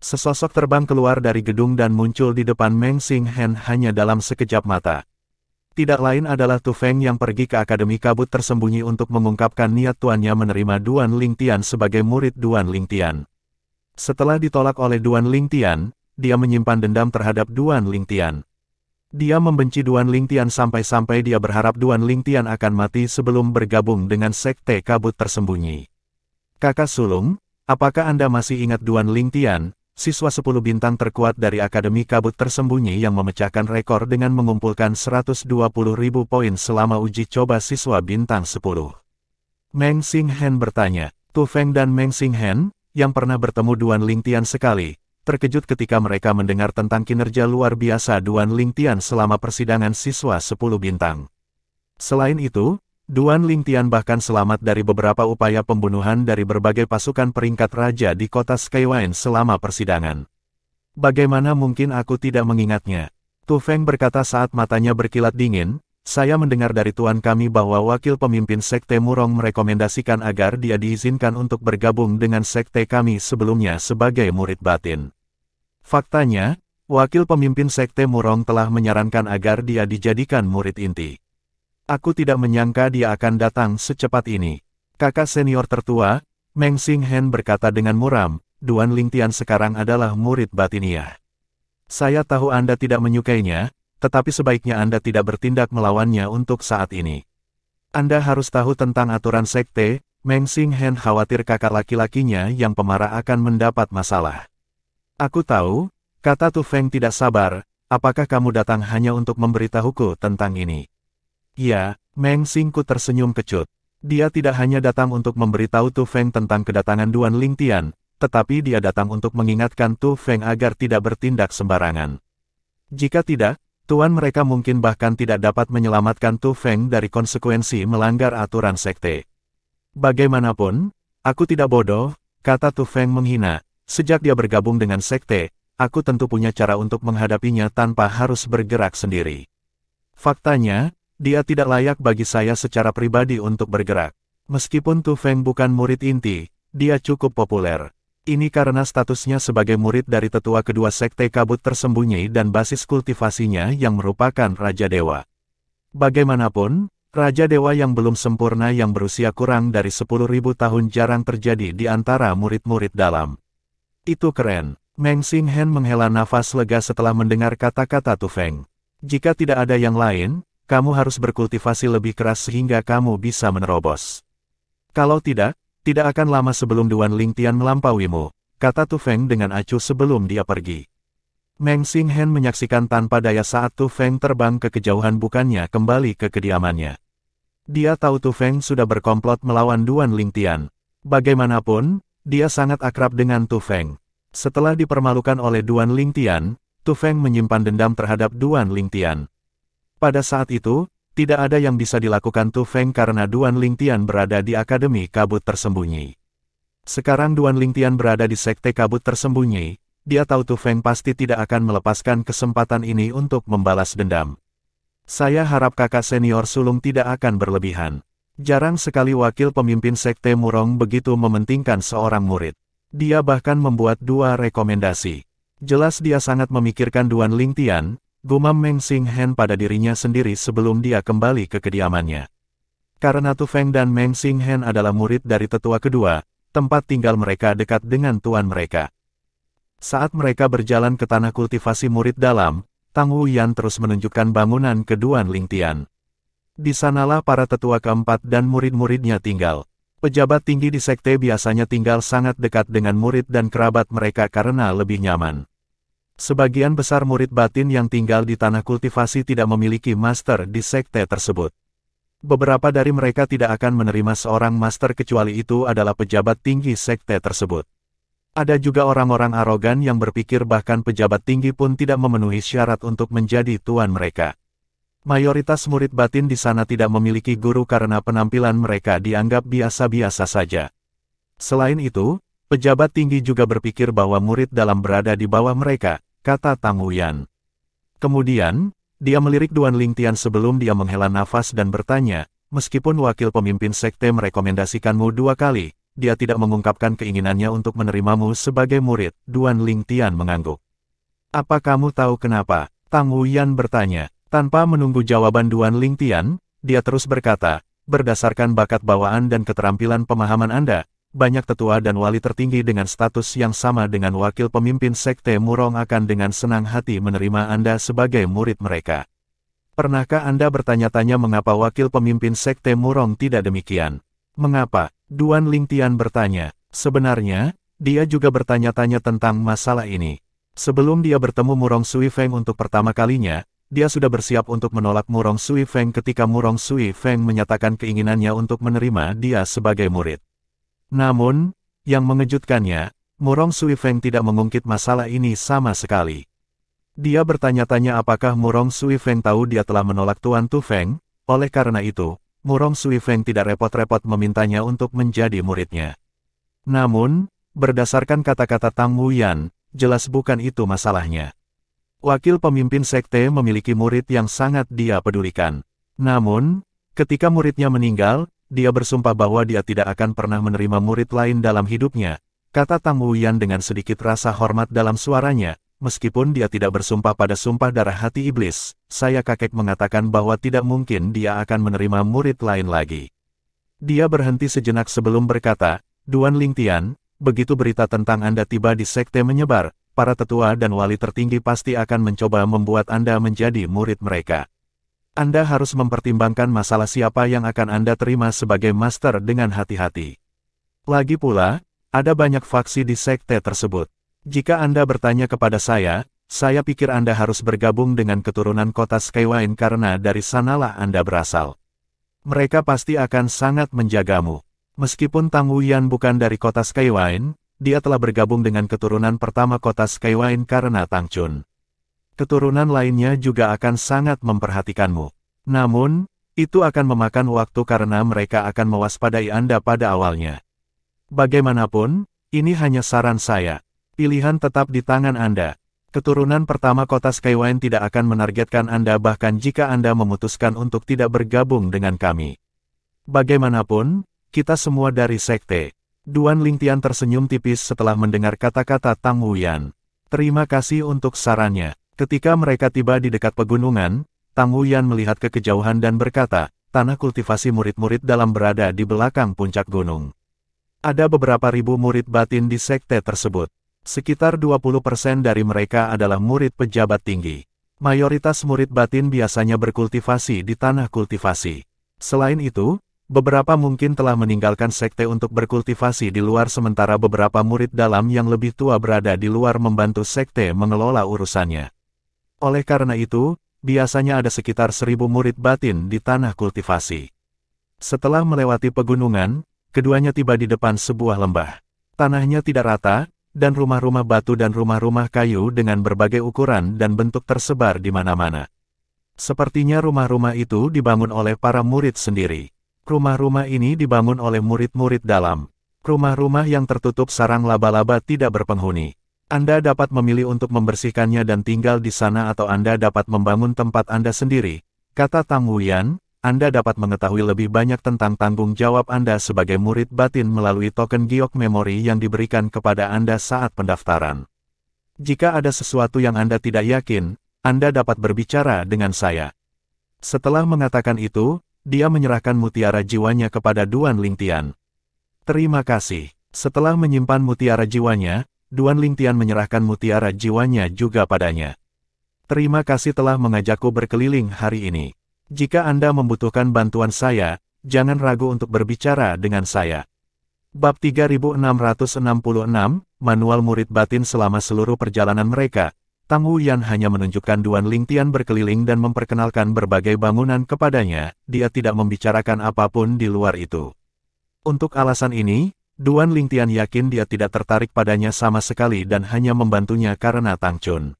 Sesosok terbang keluar dari gedung dan muncul di depan Meng Xinghen hanya dalam sekejap mata. Tidak lain adalah Tu Feng yang pergi ke Akademi Kabut Tersembunyi untuk mengungkapkan niat tuannya menerima Duan Lingtian sebagai murid Duan Lingtian. Setelah ditolak oleh Duan Lingtian, dia menyimpan dendam terhadap Duan Lingtian. Dia membenci Duan Lingtian sampai-sampai dia berharap Duan Lingtian akan mati sebelum bergabung dengan Sekte Kabut Tersembunyi. Kakak sulung, apakah Anda masih ingat Duan Lingtian, siswa 10 bintang terkuat dari Akademi Kabut Tersembunyi yang memecahkan rekor dengan mengumpulkan 120.000 poin selama uji coba siswa bintang 10? Meng Xinghen bertanya. Tu Feng dan Meng Xinghen, yang pernah bertemu Duan Lingtian sekali, terkejut ketika mereka mendengar tentang kinerja luar biasa Duan Lingtian selama persidangan siswa 10 bintang. Selain itu, Duan Lingtian bahkan selamat dari beberapa upaya pembunuhan dari berbagai pasukan peringkat raja di kota Skywine selama persidangan. Bagaimana mungkin aku tidak mengingatnya? Tu Feng berkata saat matanya berkilat dingin, saya mendengar dari tuan kami bahwa wakil pemimpin Sekte Murong merekomendasikan agar dia diizinkan untuk bergabung dengan sekte kami sebelumnya sebagai murid batin. Faktanya, wakil pemimpin Sekte Murong telah menyarankan agar dia dijadikan murid inti. Aku tidak menyangka dia akan datang secepat ini. Kakak senior tertua, Meng Xinghen berkata dengan muram, Duan Lingtian sekarang adalah murid batiniah. Saya tahu Anda tidak menyukainya, tetapi sebaiknya Anda tidak bertindak melawannya untuk saat ini. Anda harus tahu tentang aturan sekte. Meng Xinghen khawatir kakak laki-lakinya yang pemarah akan mendapat masalah. Aku tahu, kata Tu Feng tidak sabar, apakah kamu datang hanya untuk memberitahuku tentang ini? Ya, Meng Xingku tersenyum kecut. Dia tidak hanya datang untuk memberitahu Tu Feng tentang kedatangan Duan Lingtian, tetapi dia datang untuk mengingatkan Tu Feng agar tidak bertindak sembarangan. Jika tidak, tuan mereka mungkin bahkan tidak dapat menyelamatkan Tu Feng dari konsekuensi melanggar aturan sekte. Bagaimanapun, aku tidak bodoh, kata Tu Feng menghina. Sejak dia bergabung dengan sekte, aku tentu punya cara untuk menghadapinya tanpa harus bergerak sendiri. Faktanya, dia tidak layak bagi saya secara pribadi untuk bergerak. Meskipun Tu Feng bukan murid inti, dia cukup populer. Ini karena statusnya sebagai murid dari tetua kedua sekte kabut tersembunyi dan basis kultivasinya yang merupakan Raja Dewa. Bagaimanapun, Raja Dewa yang belum sempurna yang berusia kurang dari 10.000 tahun jarang terjadi di antara murid-murid dalam. Itu keren. Meng Xinghen menghela nafas lega setelah mendengar kata-kata Tu Feng. Jika tidak ada yang lain, kamu harus berkultivasi lebih keras sehingga kamu bisa menerobos. Kalau tidak akan lama sebelum Duan Lingtian melampauimu, kata Tu Feng dengan acuh sebelum dia pergi. Meng Xinghen menyaksikan tanpa daya saat Tu Feng terbang ke kejauhan bukannya kembali ke kediamannya. Dia tahu Tu Feng sudah berkomplot melawan Duan Lingtian. Bagaimanapun, dia sangat akrab dengan Tu Feng. Setelah dipermalukan oleh Duan Lingtian, Tu Feng menyimpan dendam terhadap Duan Lingtian. Pada saat itu, tidak ada yang bisa dilakukan Tu Feng karena Duan Lingtian berada di Akademi Kabut Tersembunyi. Sekarang Duan Lingtian berada di Sekte Kabut Tersembunyi, dia tahu Tu Feng pasti tidak akan melepaskan kesempatan ini untuk membalas dendam. Saya harap kakak senior sulung tidak akan berlebihan. Jarang sekali wakil pemimpin Sekte Murong begitu mementingkan seorang murid. Dia bahkan membuat 2 rekomendasi. Jelas dia sangat memikirkan Duan Lingtian, gumam Meng Xinghen pada dirinya sendiri sebelum dia kembali ke kediamannya. Karena Tu Feng dan Meng Xinghen adalah murid dari tetua kedua, tempat tinggal mereka dekat dengan tuan mereka. Saat mereka berjalan ke tanah kultivasi murid dalam, Tang Wuyan terus menunjukkan bangunan ke Duan Lingtian. Di sanalah para tetua keempat dan murid-muridnya tinggal. Pejabat tinggi di sekte biasanya tinggal sangat dekat dengan murid dan kerabat mereka karena lebih nyaman. Sebagian besar murid batin yang tinggal di tanah kultivasi tidak memiliki master di sekte tersebut. Beberapa dari mereka tidak akan menerima seorang master kecuali itu adalah pejabat tinggi sekte tersebut. Ada juga orang-orang arogan yang berpikir bahkan pejabat tinggi pun tidak memenuhi syarat untuk menjadi tuan mereka. Mayoritas murid batin di sana tidak memiliki guru karena penampilan mereka dianggap biasa-biasa saja. Selain itu, pejabat tinggi juga berpikir bahwa murid dalam berada di bawah mereka, kata Tang Wuyan. Kemudian, dia melirik Duan Lingtian sebelum dia menghela nafas dan bertanya, meskipun wakil pemimpin sekte merekomendasikanmu 2 kali, dia tidak mengungkapkan keinginannya untuk menerimamu sebagai murid. Duan Lingtian mengangguk. Apa kamu tahu kenapa? Tang Wuyan bertanya. Tanpa menunggu jawaban Duan Lingtian, dia terus berkata, berdasarkan bakat bawaan dan keterampilan pemahaman Anda, banyak tetua dan wali tertinggi dengan status yang sama dengan wakil pemimpin sekte Murong akan dengan senang hati menerima Anda sebagai murid mereka. Pernahkah Anda bertanya-tanya mengapa wakil pemimpin sekte Murong tidak demikian? Mengapa? Duan Lingtian bertanya. Sebenarnya, dia juga bertanya-tanya tentang masalah ini. Sebelum dia bertemu Murong Sui Feng untuk pertama kalinya, dia sudah bersiap untuk menolak Murong Sui Feng ketika Murong Sui Feng menyatakan keinginannya untuk menerima dia sebagai murid. Namun, yang mengejutkannya, Murong Sui Feng tidak mengungkit masalah ini sama sekali. Dia bertanya-tanya apakah Murong Sui Feng tahu dia telah menolak Tuan Tu Feng, oleh karena itu, Murong Sui Feng tidak repot-repot memintanya untuk menjadi muridnya. Namun, berdasarkan kata-kata Tang Wuyan, jelas bukan itu masalahnya. Wakil pemimpin sekte memiliki murid yang sangat dia pedulikan. Namun, ketika muridnya meninggal, dia bersumpah bahwa dia tidak akan pernah menerima murid lain dalam hidupnya, kata Tang Wuyan dengan sedikit rasa hormat dalam suaranya, meskipun dia tidak bersumpah pada sumpah darah hati iblis, saya kakek mengatakan bahwa tidak mungkin dia akan menerima murid lain lagi. Dia berhenti sejenak sebelum berkata, Duan Lingtian, begitu berita tentang Anda tiba di sekte menyebar, para tetua dan wali tertinggi pasti akan mencoba membuat Anda menjadi murid mereka. Anda harus mempertimbangkan masalah siapa yang akan Anda terima sebagai master dengan hati-hati. Lagi pula, ada banyak faksi di sekte tersebut. Jika Anda bertanya kepada saya pikir Anda harus bergabung dengan keturunan kota Skywine karena dari sanalah Anda berasal. Mereka pasti akan sangat menjagamu. Meskipun Tang Wuyan bukan dari kota Skywine, dia telah bergabung dengan keturunan pertama kota Skywine karena Tang Chun. Keturunan lainnya juga akan sangat memperhatikanmu. Namun, itu akan memakan waktu karena mereka akan mewaspadai Anda pada awalnya. Bagaimanapun, ini hanya saran saya. Pilihan tetap di tangan Anda. Keturunan pertama kota Skywine tidak akan menargetkan Anda bahkan jika Anda memutuskan untuk tidak bergabung dengan kami. Bagaimanapun, kita semua dari sekte. Duan Lingtian tersenyum tipis setelah mendengar kata-kata Tang Wuyan. Terima kasih untuk sarannya. Ketika mereka tiba di dekat pegunungan, Tang Wuyan melihat ke kejauhan dan berkata, tanah kultivasi murid-murid dalam berada di belakang puncak gunung. Ada beberapa ribu murid batin di sekte tersebut. Sekitar 20% dari mereka adalah murid pejabat tinggi. Mayoritas murid batin biasanya berkultivasi di tanah kultivasi. Selain itu, beberapa mungkin telah meninggalkan sekte untuk berkultivasi di luar sementara beberapa murid dalam yang lebih tua berada di luar membantu sekte mengelola urusannya. Oleh karena itu, biasanya ada sekitar 1000 murid batin di tanah kultivasi. Setelah melewati pegunungan, keduanya tiba di depan sebuah lembah. Tanahnya tidak rata, dan rumah-rumah batu dan rumah-rumah kayu dengan berbagai ukuran dan bentuk tersebar di mana-mana. Sepertinya rumah-rumah itu dibangun oleh para murid sendiri. Rumah-rumah ini dibangun oleh murid-murid dalam. Rumah-rumah yang tertutup sarang laba-laba tidak berpenghuni. Anda dapat memilih untuk membersihkannya dan tinggal di sana atau Anda dapat membangun tempat Anda sendiri, kata Tang Wuyan. Anda dapat mengetahui lebih banyak tentang tanggung jawab Anda sebagai murid batin melalui token giok memori yang diberikan kepada Anda saat pendaftaran. Jika ada sesuatu yang Anda tidak yakin, Anda dapat berbicara dengan saya. Setelah mengatakan itu, dia menyerahkan mutiara jiwanya kepada Duan Lingtian. Terima kasih. Setelah menyimpan mutiara jiwanya, Duan Lingtian menyerahkan mutiara jiwanya juga padanya. Terima kasih telah mengajakku berkeliling hari ini. Jika Anda membutuhkan bantuan saya, jangan ragu untuk berbicara dengan saya. Bab 3666, Manual Murid Batin. Selama seluruh perjalanan mereka, Tang Wuyan hanya menunjukkan Duan Lingtian berkeliling dan memperkenalkan berbagai bangunan kepadanya, dia tidak membicarakan apapun di luar itu. Untuk alasan ini, Duan Lingtian yakin dia tidak tertarik padanya sama sekali dan hanya membantunya karena Tang Chun.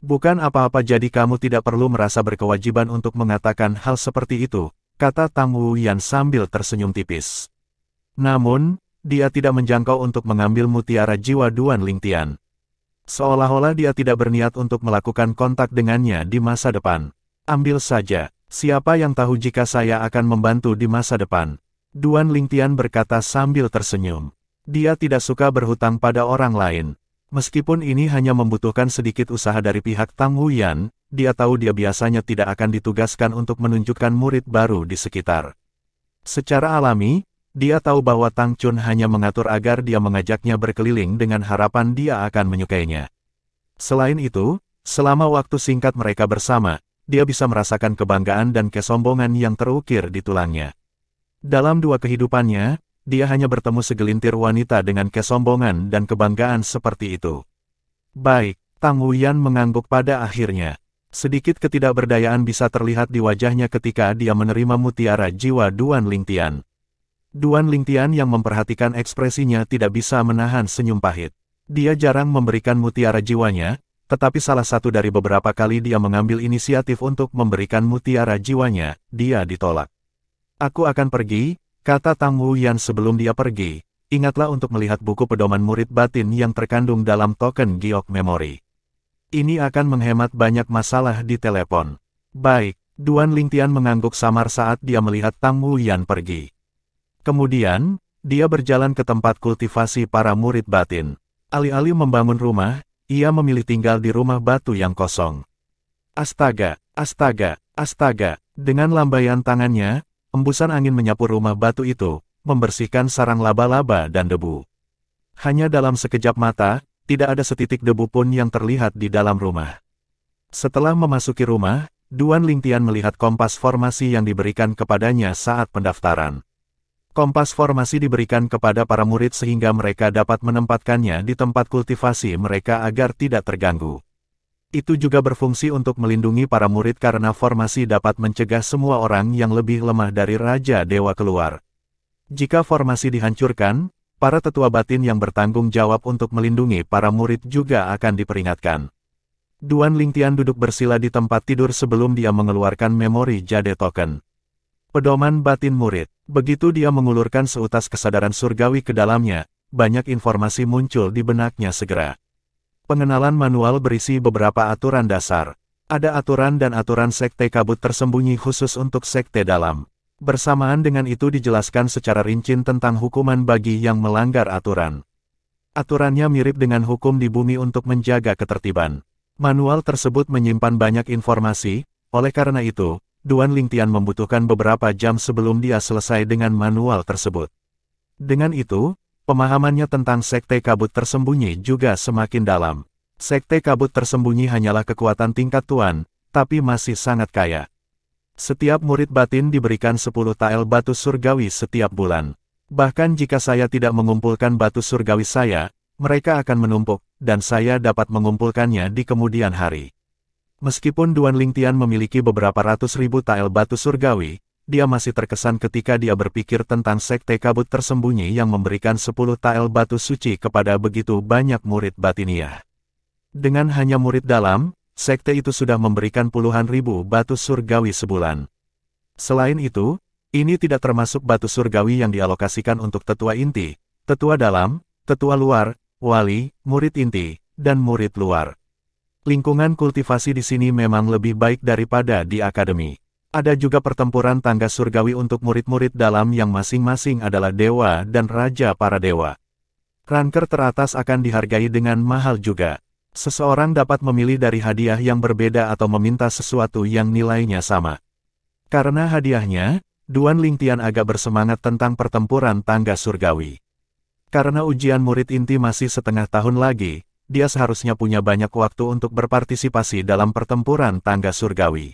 Bukan apa-apa, jadi kamu tidak perlu merasa berkewajiban untuk mengatakan hal seperti itu, kata Tang Wuyan sambil tersenyum tipis. Namun, dia tidak menjangkau untuk mengambil mutiara jiwa Duan Lingtian. Seolah-olah dia tidak berniat untuk melakukan kontak dengannya di masa depan. Ambil saja, siapa yang tahu jika saya akan membantu di masa depan. Duan Lingtian berkata sambil tersenyum. Dia tidak suka berhutang pada orang lain. Meskipun ini hanya membutuhkan sedikit usaha dari pihak Tang Wuyan, dia tahu dia biasanya tidak akan ditugaskan untuk menunjukkan murid baru di sekitar. Secara alami, dia tahu bahwa Tang Chun hanya mengatur agar dia mengajaknya berkeliling dengan harapan dia akan menyukainya. Selain itu, selama waktu singkat mereka bersama, dia bisa merasakan kebanggaan dan kesombongan yang terukir di tulangnya. Dalam dua kehidupannya, dia hanya bertemu segelintir wanita dengan kesombongan dan kebanggaan seperti itu. Baik, Tang Wuyan mengangguk pada akhirnya. Sedikit ketidakberdayaan bisa terlihat di wajahnya ketika dia menerima mutiara jiwa Duan Lingtian. Duan Lingtian yang memperhatikan ekspresinya tidak bisa menahan senyum pahit. Dia jarang memberikan mutiara jiwanya, tetapi salah satu dari beberapa kali dia mengambil inisiatif untuk memberikan mutiara jiwanya, dia ditolak. Aku akan pergi, kata Tang Wuyan sebelum dia pergi. Ingatlah untuk melihat buku pedoman murid batin yang terkandung dalam token giok memori. Ini akan menghemat banyak masalah di telepon. Baik, Duan Lingtian mengangguk samar saat dia melihat Tang Wuyan pergi. Kemudian, dia berjalan ke tempat kultivasi para murid batin. Alih-alih membangun rumah, ia memilih tinggal di rumah batu yang kosong. Astaga, astaga, astaga. Dengan lambaian tangannya, embusan angin menyapu rumah batu itu, membersihkan sarang laba-laba dan debu. Hanya dalam sekejap mata, tidak ada setitik debu pun yang terlihat di dalam rumah. Setelah memasuki rumah, Duan Lingtian melihat kompas formasi yang diberikan kepadanya saat pendaftaran. Kompas formasi diberikan kepada para murid sehingga mereka dapat menempatkannya di tempat kultivasi mereka agar tidak terganggu. Itu juga berfungsi untuk melindungi para murid karena formasi dapat mencegah semua orang yang lebih lemah dari Raja Dewa keluar. Jika formasi dihancurkan, para tetua batin yang bertanggung jawab untuk melindungi para murid juga akan diperingatkan. Duan Lingtian duduk bersila di tempat tidur sebelum dia mengeluarkan memori jade token. Pedoman batin murid. Begitu dia mengulurkan seutas kesadaran surgawi ke dalamnya, banyak informasi muncul di benaknya segera. Pengenalan manual berisi beberapa aturan dasar. Ada aturan dan aturan sekte kabut tersembunyi khusus untuk sekte dalam. Bersamaan dengan itu dijelaskan secara rinci tentang hukuman bagi yang melanggar aturan. Aturannya mirip dengan hukum di bumi untuk menjaga ketertiban. Manual tersebut menyimpan banyak informasi, oleh karena itu, Duan Lingtian membutuhkan beberapa jam sebelum dia selesai dengan manual tersebut. Dengan itu, pemahamannya tentang Sekte Kabut Tersembunyi juga semakin dalam. Sekte Kabut Tersembunyi hanyalah kekuatan tingkat tuan, tapi masih sangat kaya. Setiap murid batin diberikan 10 tael batu surgawi setiap bulan. Bahkan jika saya tidak mengumpulkan batu surgawi saya, mereka akan menumpuk, dan saya dapat mengumpulkannya di kemudian hari. Meskipun Duan Lingtian memiliki beberapa ratus ribu tael batu surgawi, dia masih terkesan ketika dia berpikir tentang Sekte Kabut Tersembunyi yang memberikan 10 tael batu suci kepada begitu banyak murid batiniah. Dengan hanya murid dalam, sekte itu sudah memberikan puluhan ribu batu surgawi sebulan. Selain itu, ini tidak termasuk batu surgawi yang dialokasikan untuk tetua inti, tetua dalam, tetua luar, wali, murid inti, dan murid luar. Lingkungan kultivasi di sini memang lebih baik daripada di akademi. Ada juga pertempuran tangga surgawi untuk murid-murid dalam yang masing-masing adalah dewa dan raja para dewa. Ranker teratas akan dihargai dengan mahal juga. Seseorang dapat memilih dari hadiah yang berbeda atau meminta sesuatu yang nilainya sama. Karena hadiahnya, Duan Lingtian agak bersemangat tentang pertempuran tangga surgawi. Karena ujian murid inti masih setengah tahun lagi, dia seharusnya punya banyak waktu untuk berpartisipasi dalam pertempuran tangga surgawi.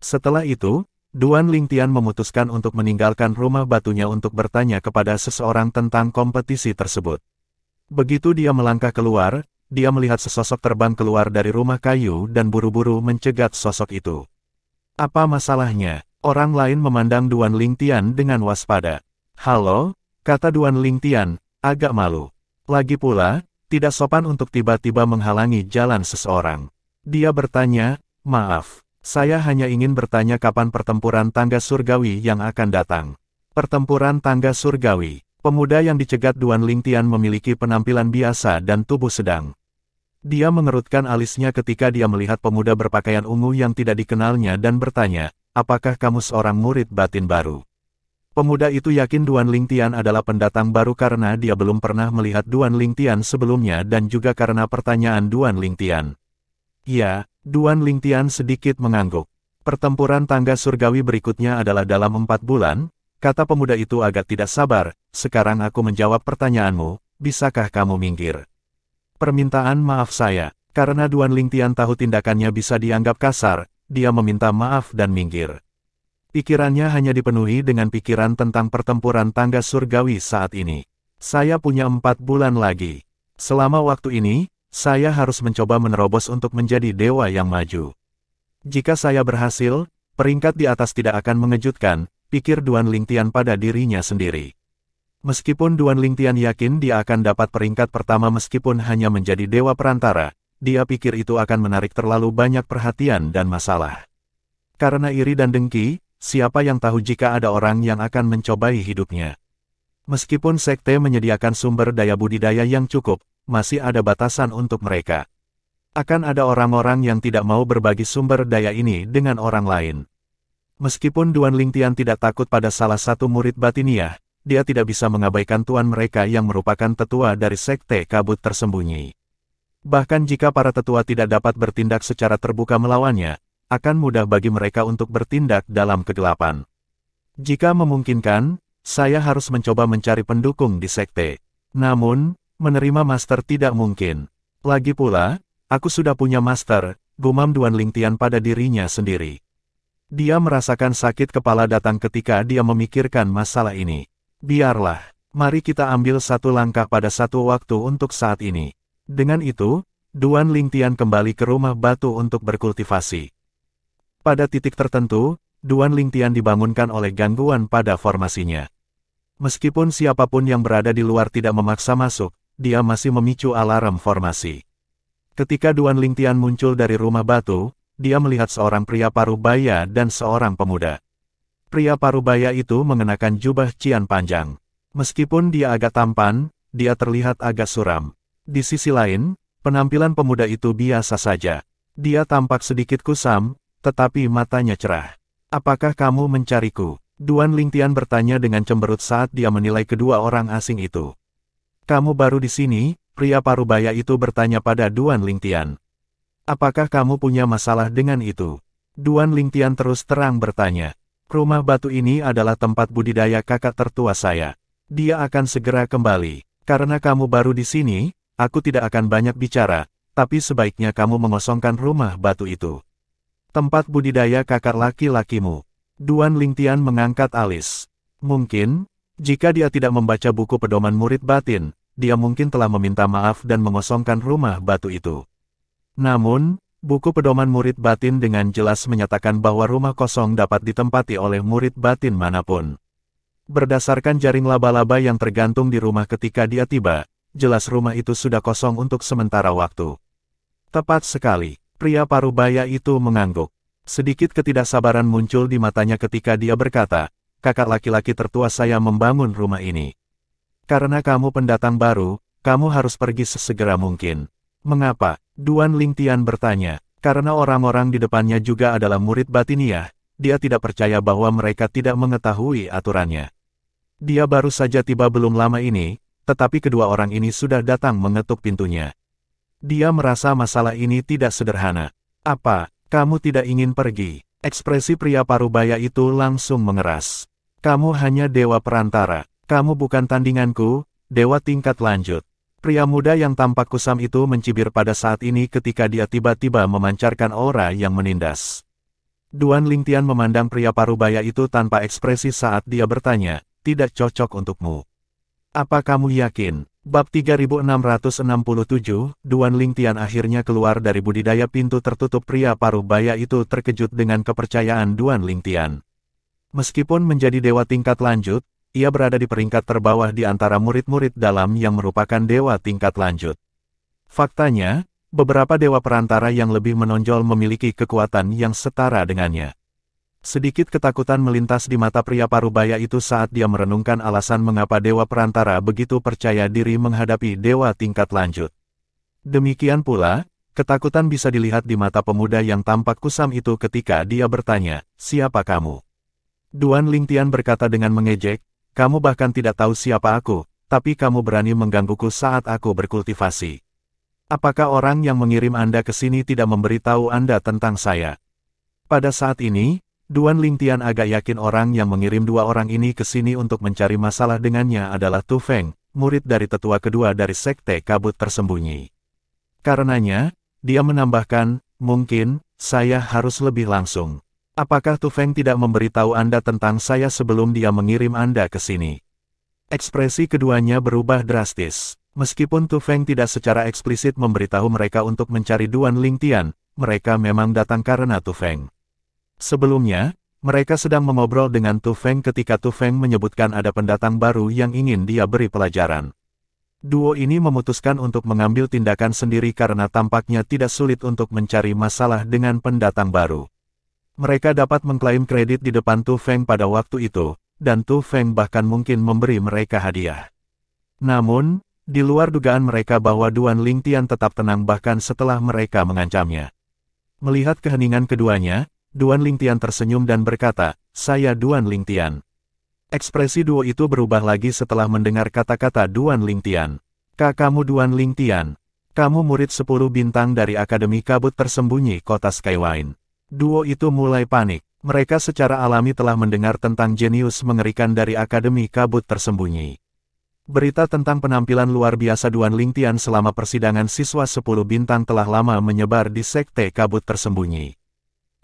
Setelah itu, Duan Lingtian memutuskan untuk meninggalkan rumah batunya untuk bertanya kepada seseorang tentang kompetisi tersebut. Begitu dia melangkah keluar, dia melihat sesosok terbang keluar dari rumah kayu dan buru-buru mencegat sosok itu. Apa masalahnya? Orang lain memandang Duan Lingtian dengan waspada. "Halo," kata Duan Lingtian, agak malu. Lagi pula, tidak sopan untuk tiba-tiba menghalangi jalan seseorang. Dia bertanya, "Maaf, saya hanya ingin bertanya kapan pertempuran tangga surgawi yang akan datang." Pertempuran tangga surgawi. Pemuda yang dicegat Duan Lingtian memiliki penampilan biasa dan tubuh sedang. Dia mengerutkan alisnya ketika dia melihat pemuda berpakaian ungu yang tidak dikenalnya dan bertanya, "Apakah kamu seorang murid batin baru?" Pemuda itu yakin Duan Lingtian adalah pendatang baru karena dia belum pernah melihat Duan Lingtian sebelumnya dan juga karena pertanyaan Duan Lingtian. "Ya," Duan Lingtian sedikit mengangguk. "Pertempuran tangga surgawi berikutnya adalah dalam 4 bulan, kata pemuda itu agak tidak sabar. "Sekarang aku menjawab pertanyaanmu, bisakah kamu minggir?" "Permintaan maaf saya." Karena Duan Lingtian tahu tindakannya bisa dianggap kasar, dia meminta maaf dan minggir. Pikirannya hanya dipenuhi dengan pikiran tentang pertempuran tangga surgawi saat ini. "Saya punya 4 bulan lagi. Selama waktu ini, saya harus mencoba menerobos untuk menjadi dewa yang maju. Jika saya berhasil, peringkat di atas tidak akan mengejutkan," pikir Duan Lingtian pada dirinya sendiri. Meskipun Duan Lingtian yakin dia akan dapat peringkat pertama meskipun hanya menjadi dewa perantara, dia pikir itu akan menarik terlalu banyak perhatian dan masalah. Karena iri dan dengki, siapa yang tahu jika ada orang yang akan mencobai hidupnya. Meskipun sekte menyediakan sumber daya budidaya yang cukup, masih ada batasan untuk mereka. Akan ada orang-orang yang tidak mau berbagi sumber daya ini dengan orang lain. Meskipun Duan Lingtian tidak takut pada salah satu murid batiniah, dia tidak bisa mengabaikan tuan mereka yang merupakan tetua dari Sekte Kabut Tersembunyi. Bahkan jika para tetua tidak dapat bertindak secara terbuka melawannya, akan mudah bagi mereka untuk bertindak dalam kegelapan. Jika memungkinkan, saya harus mencoba mencari pendukung di sekte. Namun, menerima master tidak mungkin. Lagi pula, aku sudah punya master, gumam Duan Lingtian pada dirinya sendiri. Dia merasakan sakit kepala datang ketika dia memikirkan masalah ini. Biarlah, mari kita ambil satu langkah pada satu waktu untuk saat ini. Dengan itu, Duan Lingtian kembali ke rumah batu untuk berkultivasi. Pada titik tertentu, Duan Lingtian dibangunkan oleh gangguan pada formasinya. Meskipun siapapun yang berada di luar tidak memaksa masuk, dia masih memicu alarm formasi. Ketika Duan Lingtian muncul dari rumah batu, dia melihat seorang pria parubaya dan seorang pemuda. Pria parubaya itu mengenakan jubah cian panjang. Meskipun dia agak tampan, dia terlihat agak suram. Di sisi lain, penampilan pemuda itu biasa saja. Dia tampak sedikit kusam, tetapi matanya cerah. "Apakah kamu mencariku?" Duan Lingtian bertanya dengan cemberut saat dia menilai kedua orang asing itu. Kamu baru di sini? Pria parubaya itu bertanya pada Duan Lingtian. Apakah kamu punya masalah dengan itu? Duan Lingtian terus terang bertanya. Rumah batu ini adalah tempat budidaya kakak tertua saya. Dia akan segera kembali. Karena kamu baru di sini, aku tidak akan banyak bicara, tapi sebaiknya kamu mengosongkan rumah batu itu. Tempat budidaya kakak laki-lakimu. Duan Lingtian mengangkat alis. Mungkin, jika dia tidak membaca buku pedoman murid batin, dia mungkin telah meminta maaf dan mengosongkan rumah batu itu. Namun, buku pedoman murid batin dengan jelas menyatakan bahwa rumah kosong dapat ditempati oleh murid batin manapun. Berdasarkan jaring laba-laba yang tergantung di rumah ketika dia tiba, jelas rumah itu sudah kosong untuk sementara waktu. Tepat sekali, pria parubaya itu mengangguk. Sedikit ketidaksabaran muncul di matanya ketika dia berkata, kakak laki-laki tertua saya membangun rumah ini. Karena kamu pendatang baru, kamu harus pergi sesegera mungkin. Mengapa? Duan Lingtian bertanya. Karena orang-orang di depannya juga adalah murid batiniah, dia tidak percaya bahwa mereka tidak mengetahui aturannya. Dia baru saja tiba belum lama ini, tetapi kedua orang ini sudah datang mengetuk pintunya. Dia merasa masalah ini tidak sederhana. Apa, kamu tidak ingin pergi? Ekspresi pria parubaya itu langsung mengeras. Kamu hanya dewa perantara. Kamu bukan tandinganku, dewa tingkat lanjut. Pria muda yang tampak kusam itu mencibir pada saat ini ketika dia tiba-tiba memancarkan aura yang menindas. Duan Lingtian memandang pria parubaya itu tanpa ekspresi saat dia bertanya, tidak cocok untukmu. Apa kamu yakin? Bab 3667, Duan Lingtian akhirnya keluar dari budidaya pintu tertutup. Pria parubaya itu terkejut dengan kepercayaan Duan Lingtian. Meskipun menjadi dewa tingkat lanjut, ia berada di peringkat terbawah di antara murid-murid dalam yang merupakan dewa tingkat lanjut. Faktanya, beberapa dewa perantara yang lebih menonjol memiliki kekuatan yang setara dengannya. Sedikit ketakutan melintas di mata pria parubaya itu saat dia merenungkan alasan mengapa dewa perantara begitu percaya diri menghadapi dewa tingkat lanjut. Demikian pula, ketakutan bisa dilihat di mata pemuda yang tampak kusam itu ketika dia bertanya, siapa kamu? Duan Lingtian berkata dengan mengejek, kamu bahkan tidak tahu siapa aku, tapi kamu berani menggangguku saat aku berkultivasi. Apakah orang yang mengirim Anda ke sini tidak memberitahu Anda tentang saya? Pada saat ini, Duan Lingtian agak yakin orang yang mengirim dua orang ini ke sini untuk mencari masalah dengannya adalah Tu Feng, murid dari tetua kedua dari Sekte Kabut Tersembunyi. Karenanya, dia menambahkan, mungkin, saya harus lebih langsung. Apakah Tu Feng tidak memberitahu Anda tentang saya sebelum dia mengirim Anda ke sini? Ekspresi keduanya berubah drastis. Meskipun Tu Feng tidak secara eksplisit memberitahu mereka untuk mencari Duan Lingtian, mereka memang datang karena Tu Feng. Sebelumnya, mereka sedang mengobrol dengan Tu Feng ketika Tu Feng menyebutkan ada pendatang baru yang ingin dia beri pelajaran. Duo ini memutuskan untuk mengambil tindakan sendiri karena tampaknya tidak sulit untuk mencari masalah dengan pendatang baru. Mereka dapat mengklaim kredit di depan Tu Feng pada waktu itu, dan Tu Feng bahkan mungkin memberi mereka hadiah. Namun, di luar dugaan mereka bahwa Duan Lingtian tetap tenang bahkan setelah mereka mengancamnya. Melihat keheningan keduanya, Duan Lingtian tersenyum dan berkata, saya Duan Lingtian. Ekspresi duo itu berubah lagi setelah mendengar kata-kata Duan Lingtian. Kamu Duan Lingtian. Kamu murid 10 bintang dari Akademi Kabut Tersembunyi Kota Skywine. Duo itu mulai panik. Mereka secara alami telah mendengar tentang jenius mengerikan dari Akademi Kabut Tersembunyi. Berita tentang penampilan luar biasa Duan Lingtian selama persidangan siswa 10 bintang telah lama menyebar di Sekte Kabut Tersembunyi.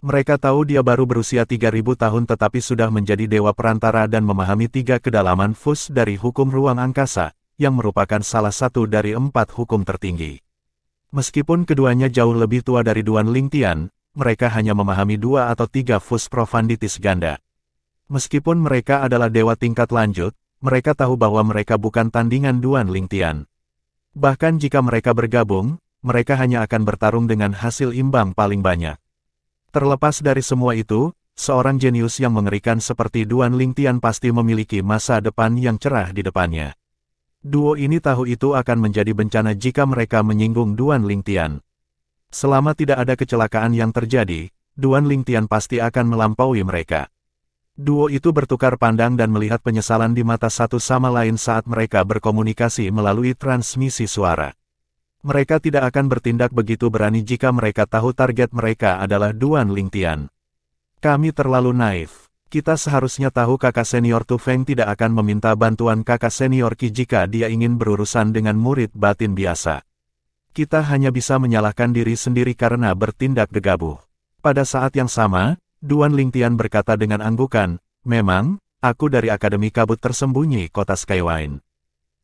Mereka tahu dia baru berusia 3000 tahun tetapi sudah menjadi dewa perantara dan memahami 3 kedalaman fus dari hukum ruang angkasa, yang merupakan salah satu dari 4 hukum tertinggi. Meskipun keduanya jauh lebih tua dari Duan Lingtian, mereka hanya memahami 2 atau 3 fus profunditis ganda. Meskipun mereka adalah dewa tingkat lanjut, mereka tahu bahwa mereka bukan tandingan Duan Lingtian. Bahkan jika mereka bergabung, mereka hanya akan bertarung dengan hasil imbang paling banyak. Terlepas dari semua itu, seorang jenius yang mengerikan seperti Duan Lingtian pasti memiliki masa depan yang cerah di depannya. Duo ini tahu itu akan menjadi bencana jika mereka menyinggung Duan Lingtian. Selama tidak ada kecelakaan yang terjadi, Duan Lingtian pasti akan melampaui mereka. Duo itu bertukar pandang dan melihat penyesalan di mata satu sama lain saat mereka berkomunikasi melalui transmisi suara. Mereka tidak akan bertindak begitu berani jika mereka tahu target mereka adalah Duan Lingtian. Kami terlalu naif. Kita seharusnya tahu kakak senior Tu Feng tidak akan meminta bantuan kakak senior Qi jika dia ingin berurusan dengan murid batin biasa. Kita hanya bisa menyalahkan diri sendiri karena bertindak gegabah. Pada saat yang sama, Duan Lingtian berkata dengan anggukan, "Memang, aku dari Akademi Kabut Tersembunyi Kota Skywine.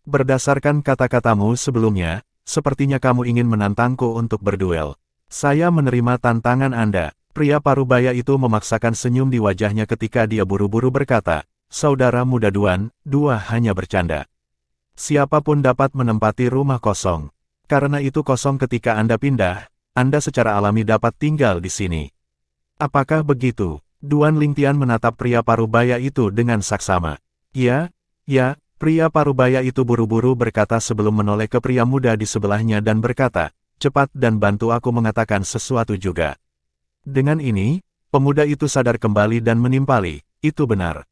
Berdasarkan kata-katamu sebelumnya, sepertinya kamu ingin menantangku untuk berduel. Saya menerima tantangan Anda." Pria parubaya itu memaksakan senyum di wajahnya ketika dia buru-buru berkata, "Saudara muda Duan, dua hanya bercanda. Siapapun dapat menempati rumah kosong. Karena itu kosong ketika Anda pindah, Anda secara alami dapat tinggal di sini." "Apakah begitu?" Duan Lingtian menatap pria parubaya itu dengan saksama. Ya, pria parubaya itu buru-buru berkata sebelum menoleh ke pria muda di sebelahnya dan berkata, "Cepat dan bantu aku mengatakan sesuatu juga." Dengan ini, pemuda itu sadar kembali dan menimpali, "Itu benar.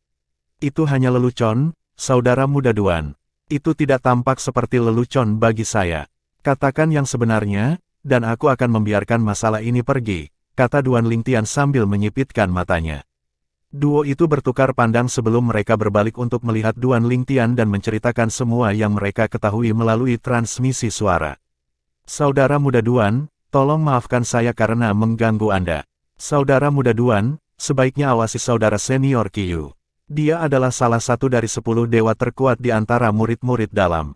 Itu hanya lelucon, saudara muda Duan. Itu tidak tampak seperti lelucon bagi saya. Katakan yang sebenarnya, dan aku akan membiarkan masalah ini pergi," kata Duan Lingtian sambil menyipitkan matanya. Duo itu bertukar pandang sebelum mereka berbalik untuk melihat Duan Lingtian dan menceritakan semua yang mereka ketahui melalui transmisi suara. "Saudara muda Duan, tolong maafkan saya karena mengganggu Anda. Saudara muda Duan, sebaiknya awasi saudara senior Qiyu. Dia adalah salah satu dari 10 dewa terkuat di antara murid-murid dalam.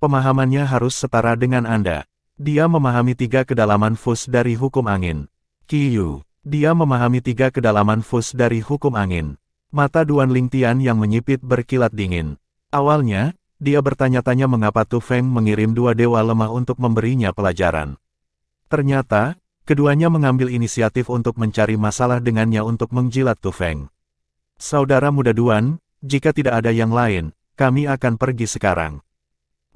Pemahamannya harus setara dengan Anda. Dia memahami 3 kedalaman fus dari hukum angin. Qiyu, dia memahami 3 kedalaman fus dari hukum angin." Mata Duan Lingtian yang menyipit berkilat dingin. Awalnya, dia bertanya-tanya mengapa Tu Feng mengirim 2 dewa lemah untuk memberinya pelajaran. Ternyata, keduanya mengambil inisiatif untuk mencari masalah dengannya untuk menjilat Tu Feng. "Saudara muda Duan, jika tidak ada yang lain, kami akan pergi sekarang.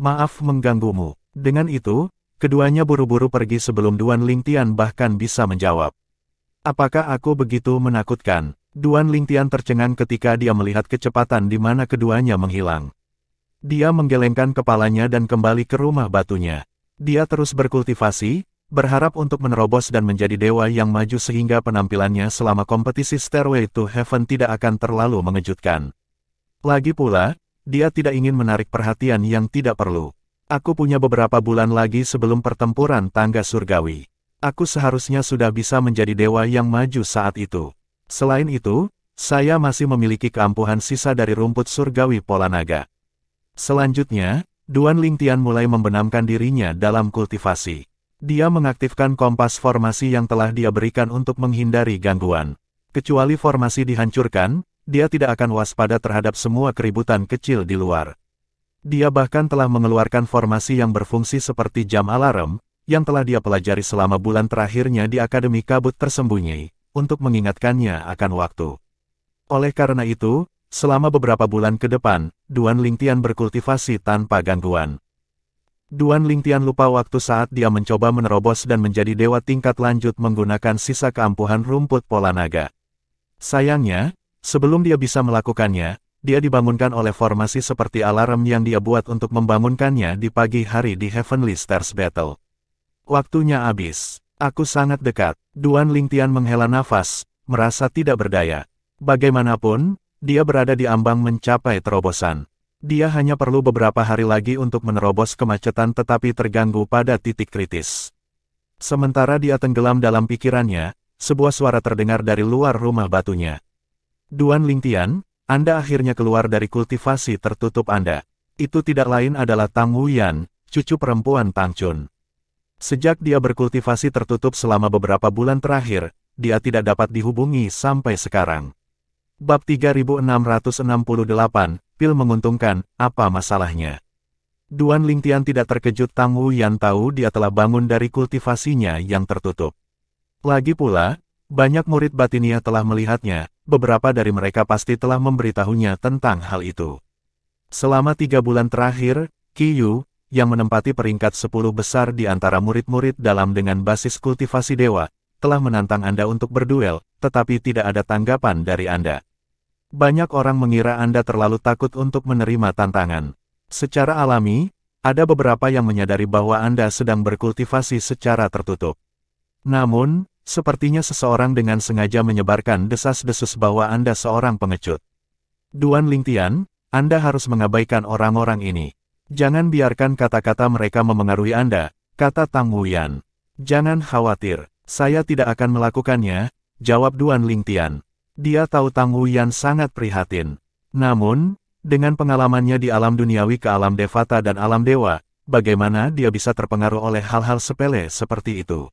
Maaf mengganggumu." Dengan itu, keduanya buru-buru pergi sebelum Duan Lingtian bahkan bisa menjawab. "Apakah aku begitu menakutkan?" Duan Lingtian tercengang ketika dia melihat kecepatan di mana keduanya menghilang. Dia menggelengkan kepalanya dan kembali ke rumah batunya. Dia terus berkultivasi, berharap untuk menerobos dan menjadi dewa yang maju sehingga penampilannya selama kompetisi Stairway to Heaven tidak akan terlalu mengejutkan. Lagi pula, dia tidak ingin menarik perhatian yang tidak perlu. "Aku punya beberapa bulan lagi sebelum pertempuran tangga surgawi. Aku seharusnya sudah bisa menjadi dewa yang maju saat itu. Selain itu, saya masih memiliki keampuhan sisa dari rumput surgawi pola naga." Selanjutnya, Duan Lingtian mulai membenamkan dirinya dalam kultivasi. Dia mengaktifkan kompas formasi yang telah dia berikan untuk menghindari gangguan. Kecuali formasi dihancurkan, dia tidak akan waspada terhadap semua keributan kecil di luar. Dia bahkan telah mengeluarkan formasi yang berfungsi seperti jam alarm, yang telah dia pelajari selama bulan terakhirnya di Akademi Kabut Tersembunyi, untuk mengingatkannya akan waktu. Oleh karena itu, selama beberapa bulan ke depan, Duan Lingtian berkultivasi tanpa gangguan. Duan Lingtian lupa waktu saat dia mencoba menerobos dan menjadi dewa tingkat lanjut menggunakan sisa keampuhan rumput pola naga. Sayangnya, sebelum dia bisa melakukannya, dia dibangunkan oleh formasi seperti alarm yang dia buat untuk membangunkannya di pagi hari di Heavenly Stars Battle. "Waktunya habis. Aku sangat dekat." Duan Lingtian menghela nafas, merasa tidak berdaya. Bagaimanapun, dia berada di ambang mencapai terobosan. Dia hanya perlu beberapa hari lagi untuk menerobos kemacetan tetapi terganggu pada titik kritis. Sementara dia tenggelam dalam pikirannya, sebuah suara terdengar dari luar rumah batunya. "Duan Lingtian, Anda akhirnya keluar dari kultivasi tertutup Anda." Itu tidak lain adalah Tang Wuyan, cucu perempuan Tang Chun. Sejak dia berkultivasi tertutup selama beberapa bulan terakhir, dia tidak dapat dihubungi sampai sekarang. Bab 3668, Pil menguntungkan, apa masalahnya? Duan Lingtian tidak terkejut Tang Wuyan tahu dia telah bangun dari kultivasinya yang tertutup. Lagi pula, banyak murid batinia telah melihatnya, beberapa dari mereka pasti telah memberitahunya tentang hal itu. Selama 3 bulan terakhir, Qiyu, yang menempati peringkat 10 besar di antara murid-murid dalam dengan basis kultivasi dewa, telah menantang Anda untuk berduel, tetapi tidak ada tanggapan dari Anda. Banyak orang mengira Anda terlalu takut untuk menerima tantangan. Secara alami, ada beberapa yang menyadari bahwa Anda sedang berkultivasi secara tertutup. Namun, sepertinya seseorang dengan sengaja menyebarkan desas-desus bahwa Anda seorang pengecut. Duan Lingtian, Anda harus mengabaikan orang-orang ini. Jangan biarkan kata-kata mereka memengaruhi Anda, kata Tang Wuyan. Jangan khawatir, saya tidak akan melakukannya, jawab Duan Lingtian. Dia tahu Tang Wuyan sangat prihatin. Namun, dengan pengalamannya di alam duniawi ke alam Devata dan alam dewa, bagaimana dia bisa terpengaruh oleh hal-hal sepele seperti itu?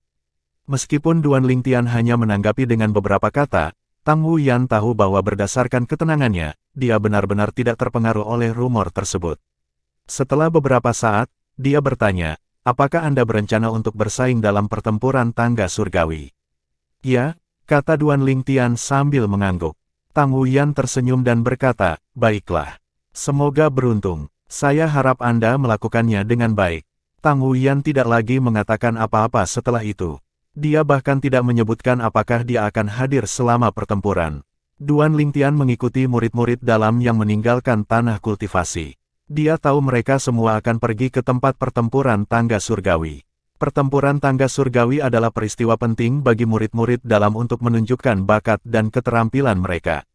Meskipun Duan Lingtian hanya menanggapi dengan beberapa kata, Tang Wuyan tahu bahwa berdasarkan ketenangannya, dia benar-benar tidak terpengaruh oleh rumor tersebut. Setelah beberapa saat, dia bertanya, apakah Anda berencana untuk bersaing dalam pertempuran tangga surgawi? Ya, kata Duan Lingtian sambil mengangguk. Tang Wuyan tersenyum dan berkata, baiklah. Semoga beruntung. Saya harap Anda melakukannya dengan baik. Tang Wuyan tidak lagi mengatakan apa-apa setelah itu. Dia bahkan tidak menyebutkan apakah dia akan hadir selama pertempuran. Duan Lingtian mengikuti murid-murid dalam yang meninggalkan tanah kultivasi. Dia tahu mereka semua akan pergi ke tempat pertempuran tangga surgawi. Pertempuran tangga surgawi adalah peristiwa penting bagi murid-murid dalam untuk menunjukkan bakat dan keterampilan mereka.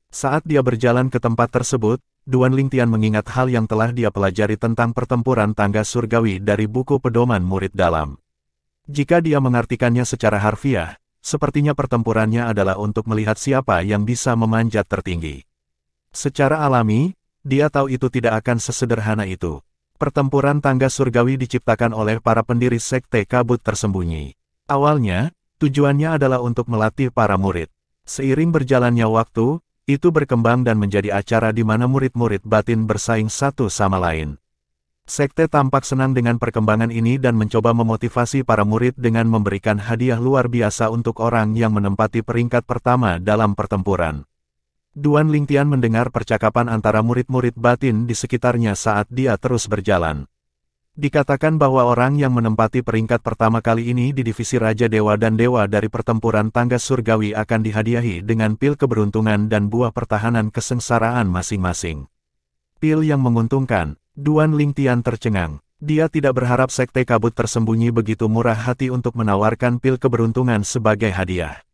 Saat dia berjalan ke tempat tersebut, Duan Lingtian mengingat hal yang telah dia pelajari tentang pertempuran tangga surgawi dari buku pedoman murid dalam. Jika dia mengartikannya secara harfiah, sepertinya pertempurannya adalah untuk melihat siapa yang bisa memanjat tertinggi. Secara alami, dia tahu itu tidak akan sesederhana itu. Pertempuran tangga surgawi diciptakan oleh para pendiri sekte kabut tersembunyi. Awalnya, tujuannya adalah untuk melatih para murid. Seiring berjalannya waktu, itu berkembang dan menjadi acara di mana murid-murid batin bersaing satu sama lain. Sekte tampak senang dengan perkembangan ini dan mencoba memotivasi para murid dengan memberikan hadiah luar biasa untuk orang yang menempati peringkat pertama dalam pertempuran. Duan Lingtian mendengar percakapan antara murid-murid batin di sekitarnya saat dia terus berjalan. Dikatakan bahwa orang yang menempati peringkat pertama kali ini di divisi Raja Dewa dan Dewa dari pertempuran tangga surgawi akan dihadiahi dengan pil keberuntungan dan buah pertahanan kesengsaraan masing-masing. Pil yang menguntungkan, Duan Lingtian tercengang. Dia tidak berharap sekte kabut tersembunyi begitu murah hati untuk menawarkan pil keberuntungan sebagai hadiah.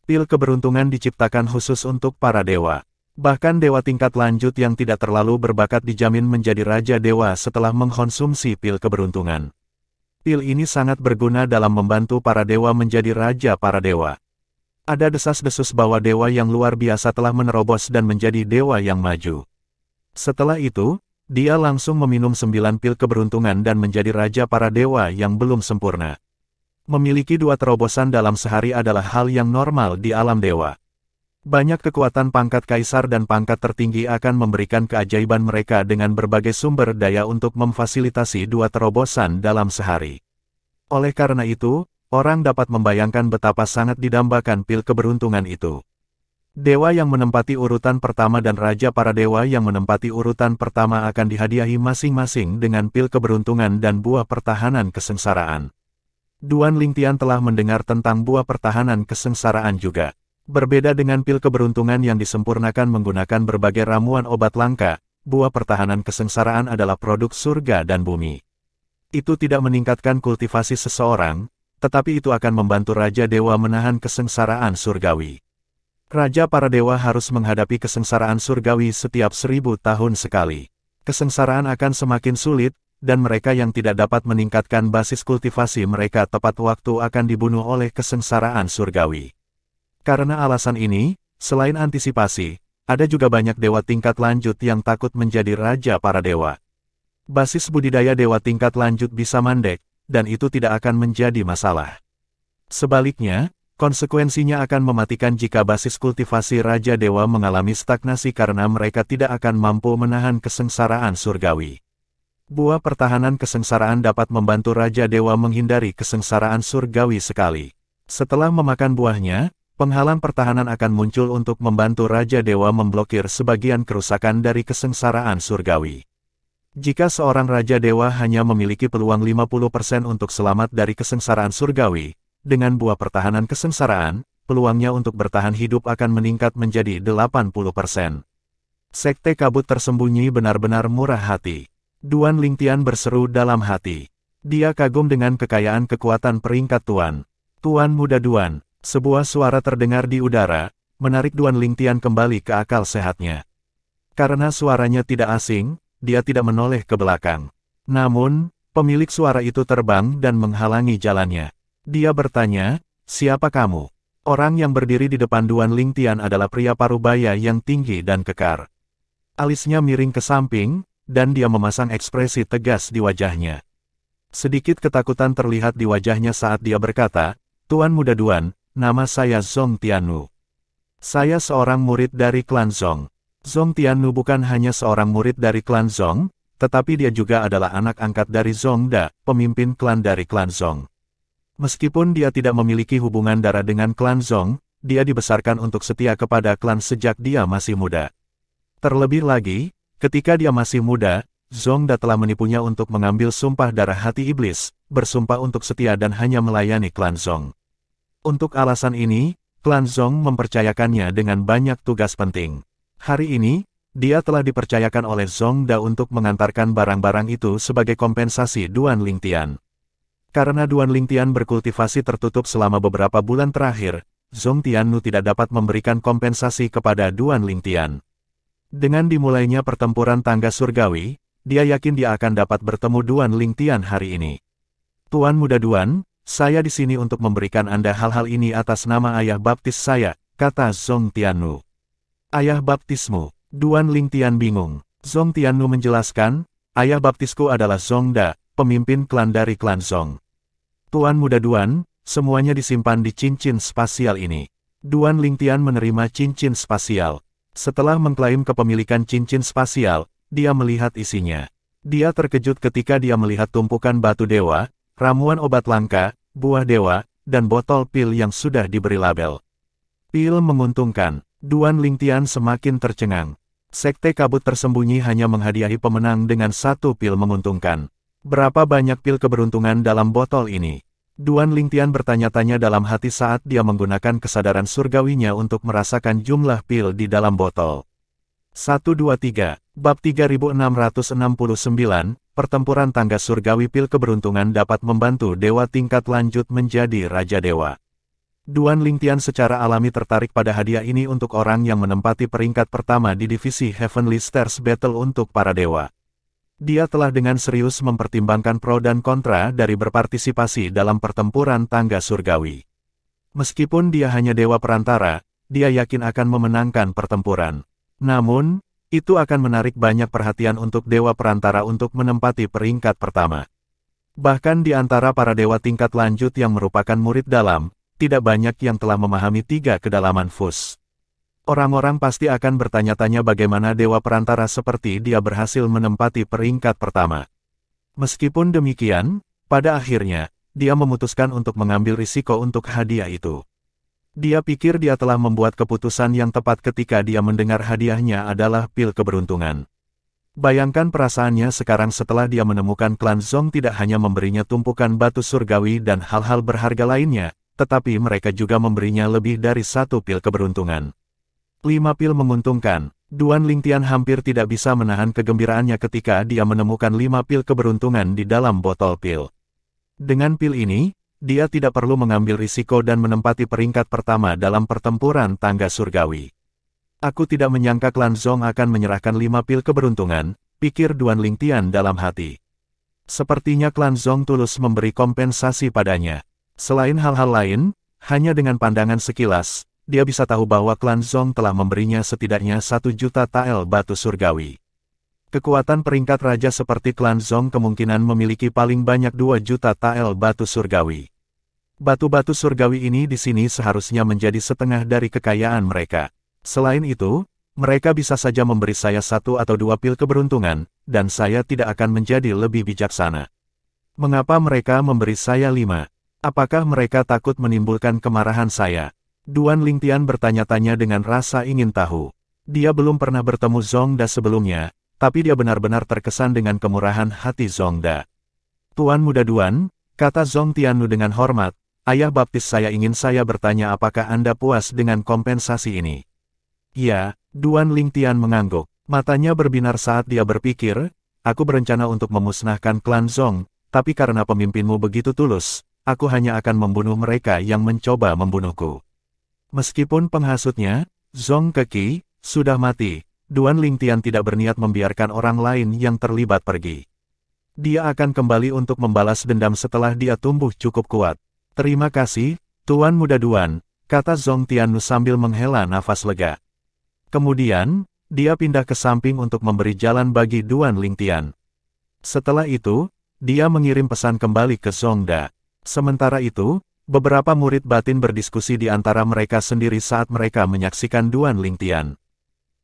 Pil keberuntungan diciptakan khusus untuk para dewa. Bahkan dewa tingkat lanjut yang tidak terlalu berbakat dijamin menjadi Raja Dewa setelah mengkonsumsi pil keberuntungan. Pil ini sangat berguna dalam membantu para dewa menjadi Raja para dewa. Ada desas-desus bahwa dewa yang luar biasa telah menerobos dan menjadi dewa yang maju. Setelah itu, dia langsung meminum 9 pil keberuntungan dan menjadi Raja para dewa yang belum sempurna. Memiliki 2 terobosan dalam sehari adalah hal yang normal di alam dewa. Banyak kekuatan pangkat kaisar dan pangkat tertinggi akan memberikan keajaiban mereka dengan berbagai sumber daya untuk memfasilitasi 2 terobosan dalam sehari. Oleh karena itu, orang dapat membayangkan betapa sangat didambakan pil keberuntungan itu. Dewa yang menempati urutan pertama dan Raja para dewa yang menempati urutan pertama akan dihadiahi masing-masing dengan pil keberuntungan dan buah pertahanan kesengsaraan. Duan Lingtian telah mendengar tentang buah pertahanan kesengsaraan juga. Berbeda dengan pil keberuntungan yang disempurnakan menggunakan berbagai ramuan obat langka, buah pertahanan kesengsaraan adalah produk surga dan bumi. Itu tidak meningkatkan kultivasi seseorang, tetapi itu akan membantu Raja Dewa menahan kesengsaraan surgawi. Raja para dewa harus menghadapi kesengsaraan surgawi setiap 1000 tahun sekali. Kesengsaraan akan semakin sulit, dan mereka yang tidak dapat meningkatkan basis kultivasi mereka tepat waktu akan dibunuh oleh kesengsaraan surgawi. Karena alasan ini, selain antisipasi, ada juga banyak dewa tingkat lanjut yang takut menjadi Raja para dewa. Basis budidaya dewa tingkat lanjut bisa mandek, dan itu tidak akan menjadi masalah. Sebaliknya, konsekuensinya akan mematikan jika basis kultivasi Raja Dewa mengalami stagnasi karena mereka tidak akan mampu menahan kesengsaraan surgawi. Buah pertahanan kesengsaraan dapat membantu Raja Dewa menghindari kesengsaraan surgawi sekali. Setelah memakan buahnya, penghalang pertahanan akan muncul untuk membantu Raja Dewa memblokir sebagian kerusakan dari kesengsaraan surgawi. Jika seorang Raja Dewa hanya memiliki peluang 50% untuk selamat dari kesengsaraan surgawi, dengan buah pertahanan kesengsaraan, peluangnya untuk bertahan hidup akan meningkat menjadi 80%. Sekte kabut tersembunyi benar-benar murah hati. Duan Lingtian berseru dalam hati. Dia kagum dengan kekayaan kekuatan peringkat Tuan. Tuan Muda Duan, sebuah suara terdengar di udara, menarik Duan Lingtian kembali ke akal sehatnya. Karena suaranya tidak asing, dia tidak menoleh ke belakang. Namun, pemilik suara itu terbang dan menghalangi jalannya. Dia bertanya, "Siapa kamu?" Orang yang berdiri di depan Duan Lingtian adalah pria parubaya yang tinggi dan kekar. Alisnya miring ke samping, dan dia memasang ekspresi tegas di wajahnya. Sedikit ketakutan terlihat di wajahnya saat dia berkata, "Tuan Muda Duan, nama saya Zong Tiannu. Saya seorang murid dari klan Zong." Zong Tiannu bukan hanya seorang murid dari klan Zong, tetapi dia juga adalah anak angkat dari Zong Da, pemimpin klan dari klan Zong. Meskipun dia tidak memiliki hubungan darah dengan klan Zong, dia dibesarkan untuk setia kepada klan sejak dia masih muda. Terlebih lagi, ketika dia masih muda, Zong Da telah menipunya untuk mengambil sumpah darah hati iblis, bersumpah untuk setia dan hanya melayani klan Zong. Untuk alasan ini, klan Zong mempercayakannya dengan banyak tugas penting. Hari ini, dia telah dipercayakan oleh Zong Da untuk mengantarkan barang-barang itu sebagai kompensasi Duan Lingtian. Karena Duan Lingtian berkultivasi tertutup selama beberapa bulan terakhir, Zong Tiannu tidak dapat memberikan kompensasi kepada Duan Lingtian. Dengan dimulainya pertempuran tangga surgawi, dia yakin dia akan dapat bertemu Duan Lingtian hari ini. "Tuan Muda Duan, saya di sini untuk memberikan Anda hal-hal ini atas nama ayah baptis saya," kata Zong Tiannu. "Ayah baptismu?" Duan Lingtian bingung. Zong Tiannu menjelaskan, "Ayah baptisku adalah Zong Da, pemimpin klan dari klan Zong." "Tuan Muda Duan, semuanya disimpan di cincin spasial ini." Duan Lingtian menerima cincin spasial. Setelah mengklaim kepemilikan cincin spasial, dia melihat isinya. Dia terkejut ketika dia melihat tumpukan batu dewa, ramuan obat langka, buah dewa, dan botol pil yang sudah diberi label. Pil menguntungkan. Duan Lingtian semakin tercengang. Sekte kabut tersembunyi hanya menghadiahi pemenang dengan satu pil menguntungkan. Berapa banyak pil keberuntungan dalam botol ini? Duan Lingtian bertanya-tanya dalam hati saat dia menggunakan kesadaran surgawinya untuk merasakan jumlah pil di dalam botol. 123, Bab 3669, Pertempuran Tangga Surgawi. Pil keberuntungan dapat membantu dewa tingkat lanjut menjadi Raja Dewa. Duan Lingtian secara alami tertarik pada hadiah ini untuk orang yang menempati peringkat pertama di divisi Heavenly Stars Battle untuk para dewa. Dia telah dengan serius mempertimbangkan pro dan kontra dari berpartisipasi dalam pertempuran tangga surgawi. Meskipun dia hanya dewa perantara, dia yakin akan memenangkan pertempuran. Namun, itu akan menarik banyak perhatian untuk dewa perantara untuk menempati peringkat pertama. Bahkan di antara para dewa tingkat lanjut yang merupakan murid dalam, tidak banyak yang telah memahami 3 kedalaman Fus. Orang-orang pasti akan bertanya-tanya bagaimana dewa perantara seperti dia berhasil menempati peringkat pertama. Meskipun demikian, pada akhirnya, dia memutuskan untuk mengambil risiko untuk hadiah itu. Dia pikir dia telah membuat keputusan yang tepat ketika dia mendengar hadiahnya adalah pil keberuntungan. Bayangkan perasaannya sekarang setelah dia menemukan klan Zong tidak hanya memberinya tumpukan batu surgawi dan hal-hal berharga lainnya, tetapi mereka juga memberinya lebih dari 1 pil keberuntungan. 5 pil menguntungkan. Duan Lingtian hampir tidak bisa menahan kegembiraannya ketika dia menemukan 5 pil keberuntungan di dalam botol pil. Dengan pil ini, dia tidak perlu mengambil risiko dan menempati peringkat pertama dalam pertempuran tangga surgawi. "Aku tidak menyangka klan Zong akan menyerahkan 5 pil keberuntungan," pikir Duan Lingtian dalam hati. Sepertinya klan Zong tulus memberi kompensasi padanya. Selain hal-hal lain, hanya dengan pandangan sekilas, dia bisa tahu bahwa klan Zong telah memberinya setidaknya 1 juta tael batu surgawi. Kekuatan peringkat raja seperti klan Zong kemungkinan memiliki paling banyak 2 juta tael batu surgawi. Batu-batu surgawi ini di sini seharusnya menjadi setengah dari kekayaan mereka. Selain itu, mereka bisa saja memberi saya 1 atau 2 pil keberuntungan, dan saya tidak akan menjadi lebih bijaksana. Mengapa mereka memberi saya 5? Apakah mereka takut menimbulkan kemarahan saya? Duan Lingtian bertanya-tanya dengan rasa ingin tahu. Dia belum pernah bertemu Zong Da sebelumnya, tapi dia benar-benar terkesan dengan kemurahan hati Zong Da. "Tuan Muda Duan," kata Zong Tiannu dengan hormat, Ayah baptis saya ingin saya bertanya apakah Anda puas dengan kompensasi ini? Ya, Duan Lingtian mengangguk. Matanya berbinar saat dia berpikir, aku berencana untuk memusnahkan klan Zong, tapi karena pemimpinmu begitu tulus, aku hanya akan membunuh mereka yang mencoba membunuhku. Meskipun penghasutnya, Zong Keki, sudah mati, Duan Lingtian tidak berniat membiarkan orang lain yang terlibat pergi. Dia akan kembali untuk membalas dendam setelah dia tumbuh cukup kuat. Terima kasih, Tuan Muda Duan, kata Zong Tiannu sambil menghela nafas lega. Kemudian, dia pindah ke samping untuk memberi jalan bagi Duan Lingtian. Setelah itu, dia mengirim pesan kembali ke Zongda. Sementara itu, beberapa murid batin berdiskusi di antara mereka sendiri saat mereka menyaksikan Duan Lingtian.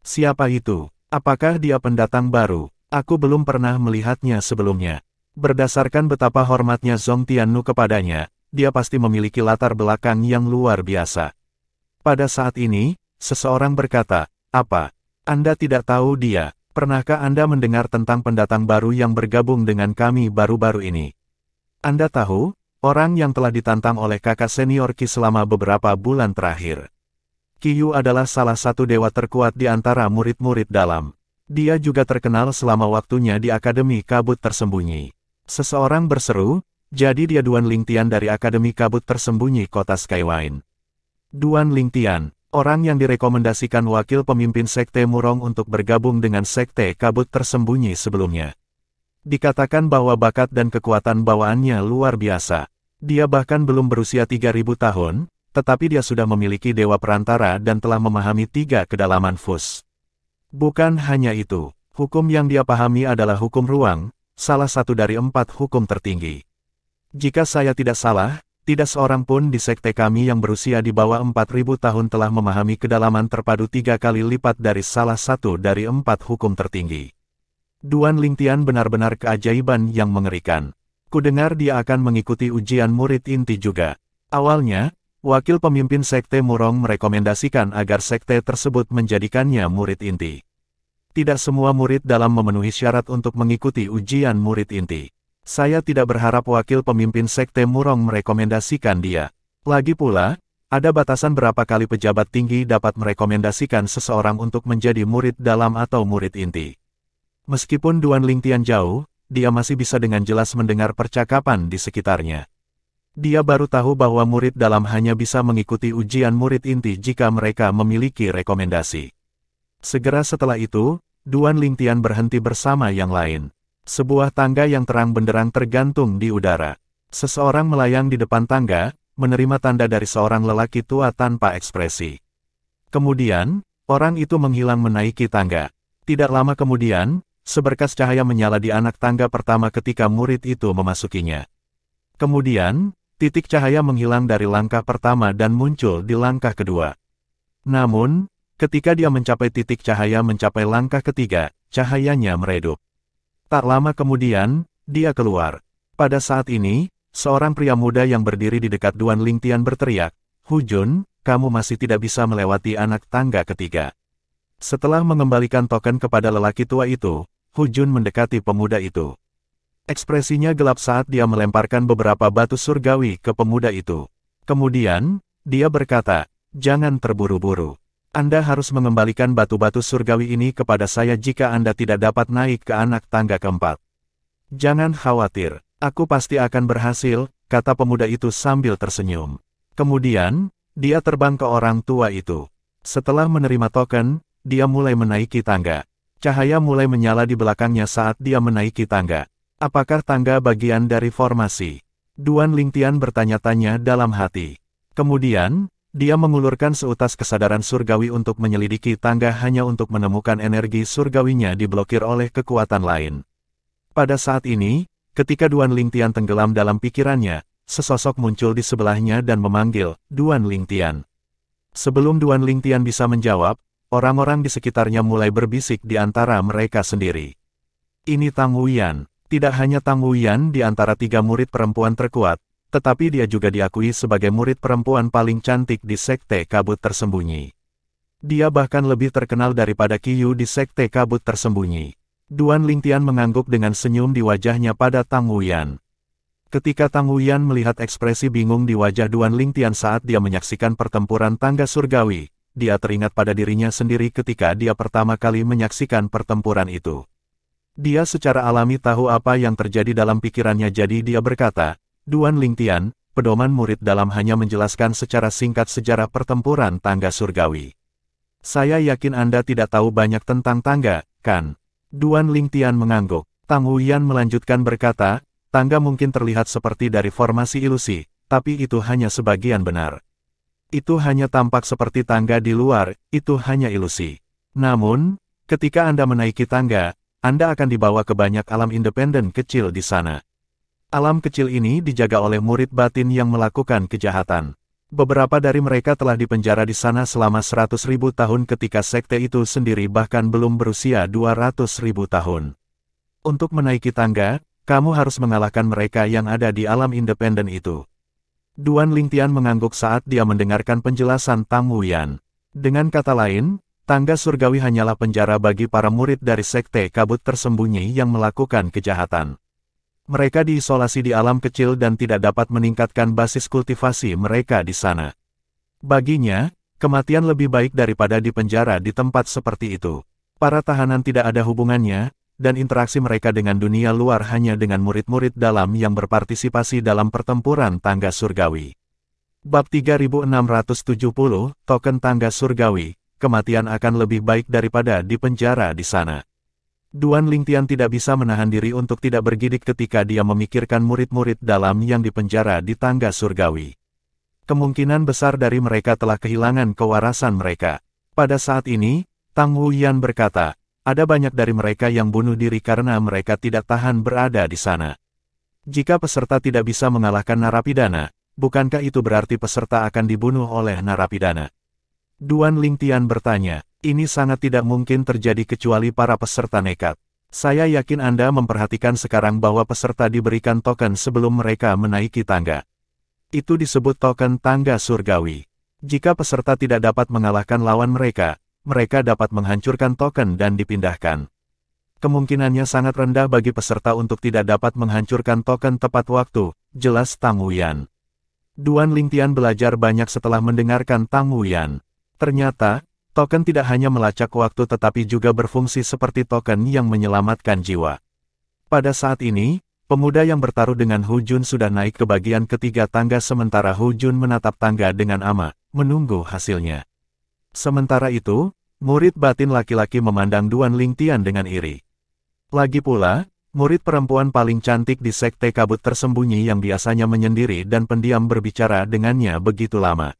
Siapa itu? Apakah dia pendatang baru? Aku belum pernah melihatnya sebelumnya. Berdasarkan betapa hormatnya Zong Tiannu kepadanya, dia pasti memiliki latar belakang yang luar biasa. Pada saat ini, seseorang berkata, "Apa? Anda tidak tahu dia? Pernahkah Anda mendengar tentang pendatang baru yang bergabung dengan kami baru-baru ini? Anda tahu, orang yang telah ditantang oleh kakak senior Qi selama beberapa bulan terakhir. Qiyu adalah salah satu dewa terkuat di antara murid-murid dalam. Dia juga terkenal selama waktunya di Akademi Kabut Tersembunyi." Seseorang berseru, "Jadi dia Duan Lingtian dari Akademi Kabut Tersembunyi Kota Skywine." Duan Lingtian, orang yang direkomendasikan wakil pemimpin Sekte Murong untuk bergabung dengan Sekte Kabut Tersembunyi sebelumnya. Dikatakan bahwa bakat dan kekuatan bawaannya luar biasa. Dia bahkan belum berusia 3000 tahun, tetapi dia sudah memiliki dewa perantara dan telah memahami 3 kedalaman fus. Bukan hanya itu, hukum yang dia pahami adalah hukum ruang, salah satu dari 4 hukum tertinggi. Jika saya tidak salah, tidak seorang pun di sekte kami yang berusia di bawah 4000 tahun telah memahami kedalaman terpadu 3 kali lipat dari salah satu dari 4 hukum tertinggi. Duan Lingtian benar-benar keajaiban yang mengerikan. Kudengar dia akan mengikuti ujian murid inti juga. Awalnya, wakil pemimpin Sekte Murong merekomendasikan agar sekte tersebut menjadikannya murid inti. Tidak semua murid dalam memenuhi syarat untuk mengikuti ujian murid inti. Saya tidak berharap wakil pemimpin Sekte Murong merekomendasikan dia. Lagi pula, ada batasan berapa kali pejabat tinggi dapat merekomendasikan seseorang untuk menjadi murid dalam atau murid inti. Meskipun Duan Lingtian jauh, dia masih bisa dengan jelas mendengar percakapan di sekitarnya. Dia baru tahu bahwa murid dalam hanya bisa mengikuti ujian murid inti jika mereka memiliki rekomendasi. Segera setelah itu, Duan Lingtian berhenti bersama yang lain. Sebuah tangga yang terang benderang tergantung di udara. Seseorang melayang di depan tangga, menerima tanda dari seorang lelaki tua tanpa ekspresi. Kemudian, orang itu menghilang menaiki tangga. Tidak lama kemudian, seberkas cahaya menyala di anak tangga pertama ketika murid itu memasukinya. Kemudian, titik cahaya menghilang dari langkah pertama dan muncul di langkah kedua. Namun, ketika dia mencapai titik cahaya mencapai langkah ketiga, cahayanya meredup. Tak lama kemudian, dia keluar. Pada saat ini, seorang pria muda yang berdiri di dekat Duan Lingtian berteriak, "Hu Jun, kamu masih tidak bisa melewati anak tangga ketiga." Setelah mengembalikan token kepada lelaki tua itu, Hu Jun mendekati pemuda itu. Ekspresinya gelap saat dia melemparkan beberapa batu surgawi ke pemuda itu. Kemudian, dia berkata, "Jangan terburu-buru. Anda harus mengembalikan batu-batu surgawi ini kepada saya jika Anda tidak dapat naik ke anak tangga keempat." "Jangan khawatir, aku pasti akan berhasil," kata pemuda itu sambil tersenyum. Kemudian, dia terbang ke orang tua itu. Setelah menerima token, dia mulai menaiki tangga. Cahaya mulai menyala di belakangnya saat dia menaiki tangga. "Apakah tangga bagian dari formasi?" Duan Lingtian bertanya-tanya dalam hati. Kemudian, dia mengulurkan seutas kesadaran surgawi untuk menyelidiki tangga hanya untuk menemukan energi surgawinya diblokir oleh kekuatan lain. Pada saat ini, ketika Duan Lingtian tenggelam dalam pikirannya, sesosok muncul di sebelahnya dan memanggil, "Duan Lingtian." Sebelum Duan Lingtian bisa menjawab, orang-orang di sekitarnya mulai berbisik di antara mereka sendiri. "Ini Tang Wuyan." Tidak hanya Tang Wuyan di antara 3 murid perempuan terkuat, tetapi dia juga diakui sebagai murid perempuan paling cantik di Sekte Kabut Tersembunyi. Dia bahkan lebih terkenal daripada Qiyu di Sekte Kabut Tersembunyi. Duan Lingtian mengangguk dengan senyum di wajahnya pada Tang Wuyan. Ketika Tang Wuyan melihat ekspresi bingung di wajah Duan Lingtian saat dia menyaksikan pertempuran tangga surgawi, dia teringat pada dirinya sendiri ketika dia pertama kali menyaksikan pertempuran itu. Dia secara alami tahu apa yang terjadi dalam pikirannya, jadi dia berkata, "Duan Lingtian, pedoman murid dalam hanya menjelaskan secara singkat sejarah pertempuran tangga surgawi. Saya yakin Anda tidak tahu banyak tentang tangga, kan?" Duan Lingtian mengangguk. Tang Wuyan melanjutkan berkata, "Tangga mungkin terlihat seperti dari formasi ilusi, tapi itu hanya sebagian benar. Itu hanya tampak seperti tangga di luar, itu hanya ilusi. Namun, ketika Anda menaiki tangga, Anda akan dibawa ke banyak alam independen kecil di sana. Alam kecil ini dijaga oleh murid batin yang melakukan kejahatan. Beberapa dari mereka telah dipenjara di sana selama 100.000 tahun ketika sekte itu sendiri bahkan belum berusia 200.000 tahun. Untuk menaiki tangga, kamu harus mengalahkan mereka yang ada di alam independen itu." Duan Lingtian mengangguk saat dia mendengarkan penjelasan Tang Wuyan. Dengan kata lain, tangga surgawi hanyalah penjara bagi para murid dari sekte kabut tersembunyi yang melakukan kejahatan. Mereka diisolasi di alam kecil dan tidak dapat meningkatkan basis kultivasi mereka di sana. Baginya, kematian lebih baik daripada dipenjara di tempat seperti itu. Para tahanan tidak ada hubungannya, dan interaksi mereka dengan dunia luar hanya dengan murid-murid dalam yang berpartisipasi dalam pertempuran tangga surgawi. Bab 3670, Token Tangga Surgawi, kematian akan lebih baik daripada dipenjara di sana. Duan Lingtian tidak bisa menahan diri untuk tidak bergidik ketika dia memikirkan murid-murid dalam yang dipenjara di tangga surgawi. Kemungkinan besar dari mereka telah kehilangan kewarasan mereka. Pada saat ini, Tang Wuyan berkata, "Ada banyak dari mereka yang bunuh diri karena mereka tidak tahan berada di sana. Jika peserta tidak bisa mengalahkan narapidana, bukankah itu berarti peserta akan dibunuh oleh narapidana?" Duan Lingtian bertanya, "Ini sangat tidak mungkin terjadi kecuali para peserta nekat. Saya yakin Anda memperhatikan sekarang bahwa peserta diberikan token sebelum mereka menaiki tangga. Itu disebut token tangga surgawi. Jika peserta tidak dapat mengalahkan lawan mereka, mereka dapat menghancurkan token dan dipindahkan. Kemungkinannya sangat rendah bagi peserta untuk tidak dapat menghancurkan token tepat waktu," jelas Tang Wuyan. Duan Lingtian belajar banyak setelah mendengarkan Tang Wuyan. Ternyata, token tidak hanya melacak waktu tetapi juga berfungsi seperti token yang menyelamatkan jiwa. Pada saat ini, pemuda yang bertaruh dengan Hu Jun sudah naik ke bagian ketiga tangga sementara Hu Jun menatap tangga dengan ama, menunggu hasilnya. Sementara itu, murid batin laki-laki memandang Duan Lingtian dengan iri. Lagi pula, murid perempuan paling cantik di sekte kabut tersembunyi yang biasanya menyendiri dan pendiam berbicara dengannya begitu lama.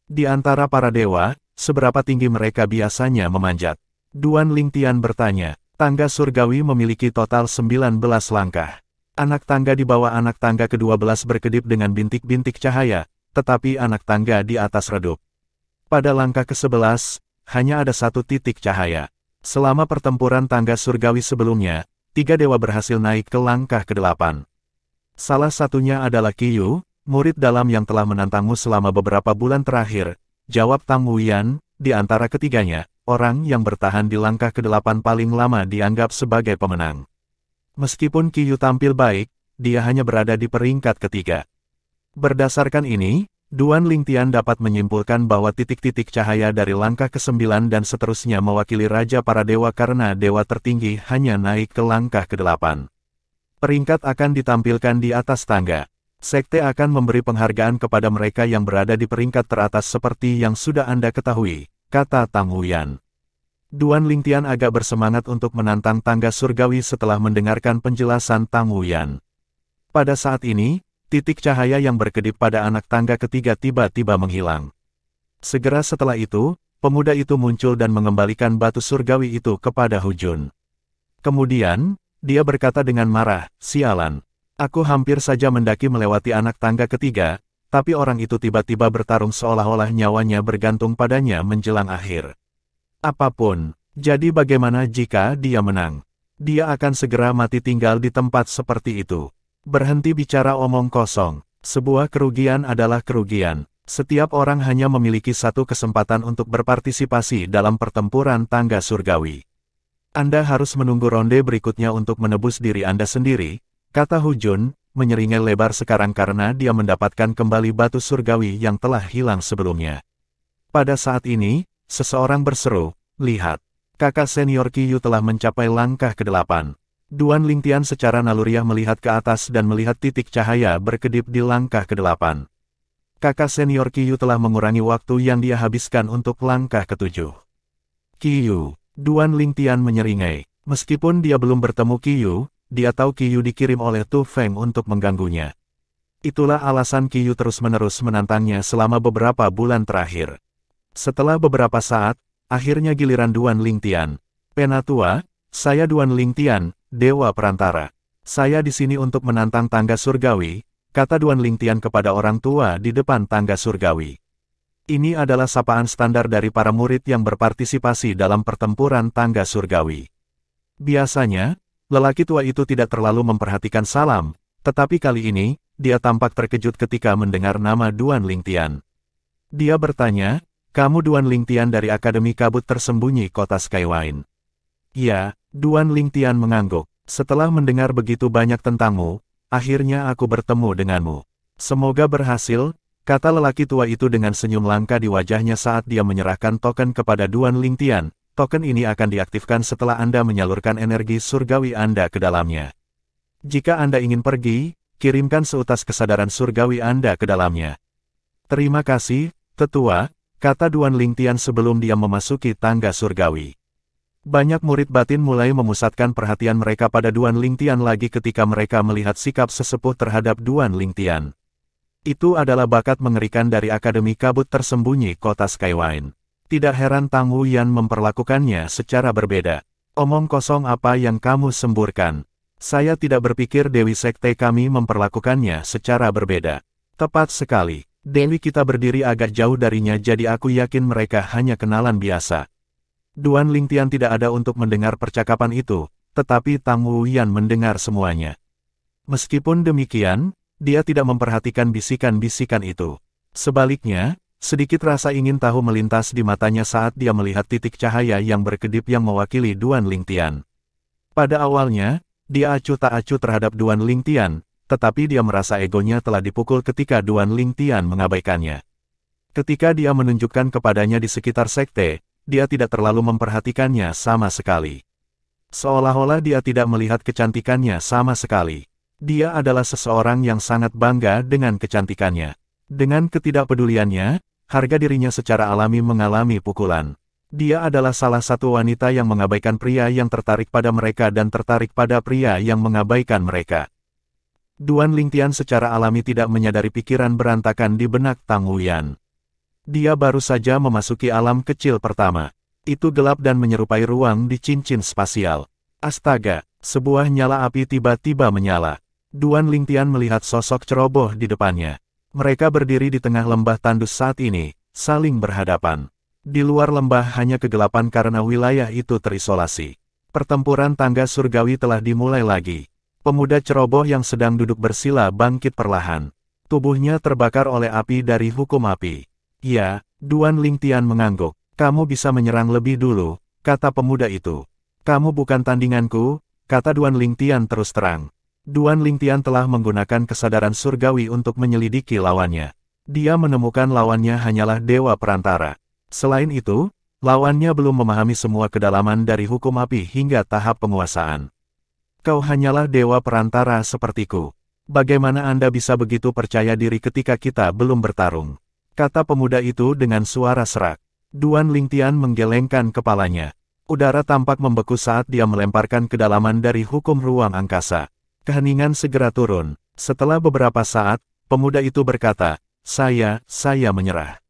Di antara para dewa, seberapa tinggi mereka biasanya memanjat? Duan Lingtian bertanya. Tangga surgawi memiliki total 19 langkah. Anak tangga di bawah anak tangga ke-12 berkedip dengan bintik-bintik cahaya, tetapi anak tangga di atas redup. Pada langkah ke-11, hanya ada satu titik cahaya. Selama pertempuran tangga surgawi sebelumnya, 3 dewa berhasil naik ke langkah ke-8. Salah satunya adalah Qiyu, murid dalam yang telah menantangmu selama beberapa bulan terakhir, jawab Tang Wuyan. Di antara ketiganya, orang yang bertahan di langkah ke-8 paling lama dianggap sebagai pemenang. Meskipun Qiyu tampil baik, dia hanya berada di peringkat ketiga. Berdasarkan ini, Duan Lingtian dapat menyimpulkan bahwa titik-titik cahaya dari langkah ke-9 dan seterusnya mewakili Raja para Dewa karena Dewa tertinggi hanya naik ke langkah ke-8. Peringkat akan ditampilkan di atas tangga. Sekte akan memberi penghargaan kepada mereka yang berada di peringkat teratas seperti yang sudah Anda ketahui, kata Tang Wuyan. Duan Lingtian agak bersemangat untuk menantang tangga surgawi setelah mendengarkan penjelasan Tang Wuyan. Pada saat ini, titik cahaya yang berkedip pada anak tangga ketiga tiba-tiba menghilang. Segera setelah itu, pemuda itu muncul dan mengembalikan batu surgawi itu kepada Hu Jun. Kemudian, dia berkata dengan marah, "Sialan. Aku hampir saja mendaki melewati anak tangga ketiga, tapi orang itu tiba-tiba bertarung seolah-olah nyawanya bergantung padanya menjelang akhir. Apapun, jadi bagaimana jika dia menang? Dia akan segera mati tinggal di tempat seperti itu. Berhenti bicara omong kosong. Sebuah kerugian adalah kerugian. Setiap orang hanya memiliki satu kesempatan untuk berpartisipasi dalam pertempuran tangga surgawi. Anda harus menunggu ronde berikutnya untuk menebus diri Anda sendiri," kata Hu Jun, menyeringai lebar sekarang karena dia mendapatkan kembali batu surgawi yang telah hilang sebelumnya. Pada saat ini, seseorang berseru, "Lihat, kakak senior Qiyu telah mencapai langkah ke-8. Duan Lingtian secara naluriah melihat ke atas dan melihat titik cahaya berkedip di langkah ke-8. Kakak senior Qiyu telah mengurangi waktu yang dia habiskan untuk langkah ke-7. Qiyu, Duan Lingtian menyeringai. Meskipun dia belum bertemu Qiyu, dia tahu Qiyu dikirim oleh Tu Feng untuk mengganggunya. Itulah alasan Qiyu terus-menerus menantangnya selama beberapa bulan terakhir. Setelah beberapa saat, akhirnya giliran Duan Lingtian. "Penatua, saya Duan Lingtian, Dewa Perantara. Saya di sini untuk menantang tangga surgawi," kata Duan Lingtian kepada orang tua di depan tangga surgawi. Ini adalah sapaan standar dari para murid yang berpartisipasi dalam pertempuran tangga surgawi. Biasanya, lelaki tua itu tidak terlalu memperhatikan salam, tetapi kali ini, dia tampak terkejut ketika mendengar nama Duan Lingtian. Dia bertanya, "Kamu Duan Lingtian dari Akademi Kabut Tersembunyi Kota Skywine?" "Ya," Duan Lingtian mengangguk. "Setelah mendengar begitu banyak tentangmu, akhirnya aku bertemu denganmu. Semoga berhasil," kata lelaki tua itu dengan senyum langka di wajahnya saat dia menyerahkan token kepada Duan Lingtian. Token ini akan diaktifkan setelah Anda menyalurkan energi surgawi Anda ke dalamnya. Jika Anda ingin pergi, kirimkan seutas kesadaran surgawi Anda ke dalamnya. "Terima kasih, Tetua," kata Duan Lingtian sebelum dia memasuki tangga surgawi. Banyak murid batin mulai memusatkan perhatian mereka pada Duan Lingtian lagi ketika mereka melihat sikap sesepuh terhadap Duan Lingtian. Itu adalah bakat mengerikan dari Akademi Kabut Tersembunyi Kota Skywine. Tidak heran Tang Wuyan memperlakukannya secara berbeda. "Omong kosong apa yang kamu semburkan? Saya tidak berpikir Dewi Sekte kami memperlakukannya secara berbeda." "Tepat sekali. Dewi kita berdiri agak jauh darinya jadi aku yakin mereka hanya kenalan biasa." Duan Lingtian tidak ada untuk mendengar percakapan itu, tetapi Tang Wuyan mendengar semuanya. Meskipun demikian, dia tidak memperhatikan bisikan-bisikan itu. Sebaliknya, sedikit rasa ingin tahu melintas di matanya saat dia melihat titik cahaya yang berkedip yang mewakili Duan Lingtian. Pada awalnya, dia acuh tak acuh terhadap Duan Lingtian, tetapi dia merasa egonya telah dipukul ketika Duan Lingtian mengabaikannya. Ketika dia menunjukkan kepadanya di sekitar sekte, dia tidak terlalu memperhatikannya sama sekali. Seolah-olah dia tidak melihat kecantikannya sama sekali. Dia adalah seseorang yang sangat bangga dengan kecantikannya. Dengan ketidakpeduliannya, harga dirinya secara alami mengalami pukulan. Dia adalah salah satu wanita yang mengabaikan pria yang tertarik pada mereka dan tertarik pada pria yang mengabaikan mereka. Duan Lingtian secara alami tidak menyadari pikiran berantakan di benak Tang Wuyan. Dia baru saja memasuki alam kecil pertama. Itu gelap dan menyerupai ruang di cincin spasial. Astaga, sebuah nyala api tiba-tiba menyala. Duan Lingtian melihat sosok ceroboh di depannya. Mereka berdiri di tengah lembah tandus saat ini, saling berhadapan. Di luar lembah hanya kegelapan karena wilayah itu terisolasi. Pertempuran tangga surgawi telah dimulai lagi. Pemuda ceroboh yang sedang duduk bersila bangkit perlahan. Tubuhnya terbakar oleh api dari hukum api. "Ya," Duan Lingtian mengangguk. "Kamu bisa menyerang lebih dulu," kata pemuda itu. "Kamu bukan tandinganku," kata Duan Lingtian terus terang. Duan Lingtian telah menggunakan kesadaran surgawi untuk menyelidiki lawannya. Dia menemukan lawannya hanyalah Dewa Perantara. Selain itu, lawannya belum memahami semua kedalaman dari hukum api hingga tahap penguasaan. "Kau hanyalah Dewa Perantara sepertiku. Bagaimana Anda bisa begitu percaya diri ketika kita belum bertarung?" kata pemuda itu dengan suara serak. Duan Lingtian menggelengkan kepalanya. Udara tampak membeku saat dia melemparkan kedalaman dari hukum ruang angkasa. Keheningan segera turun. Setelah beberapa saat, pemuda itu berkata, saya menyerah."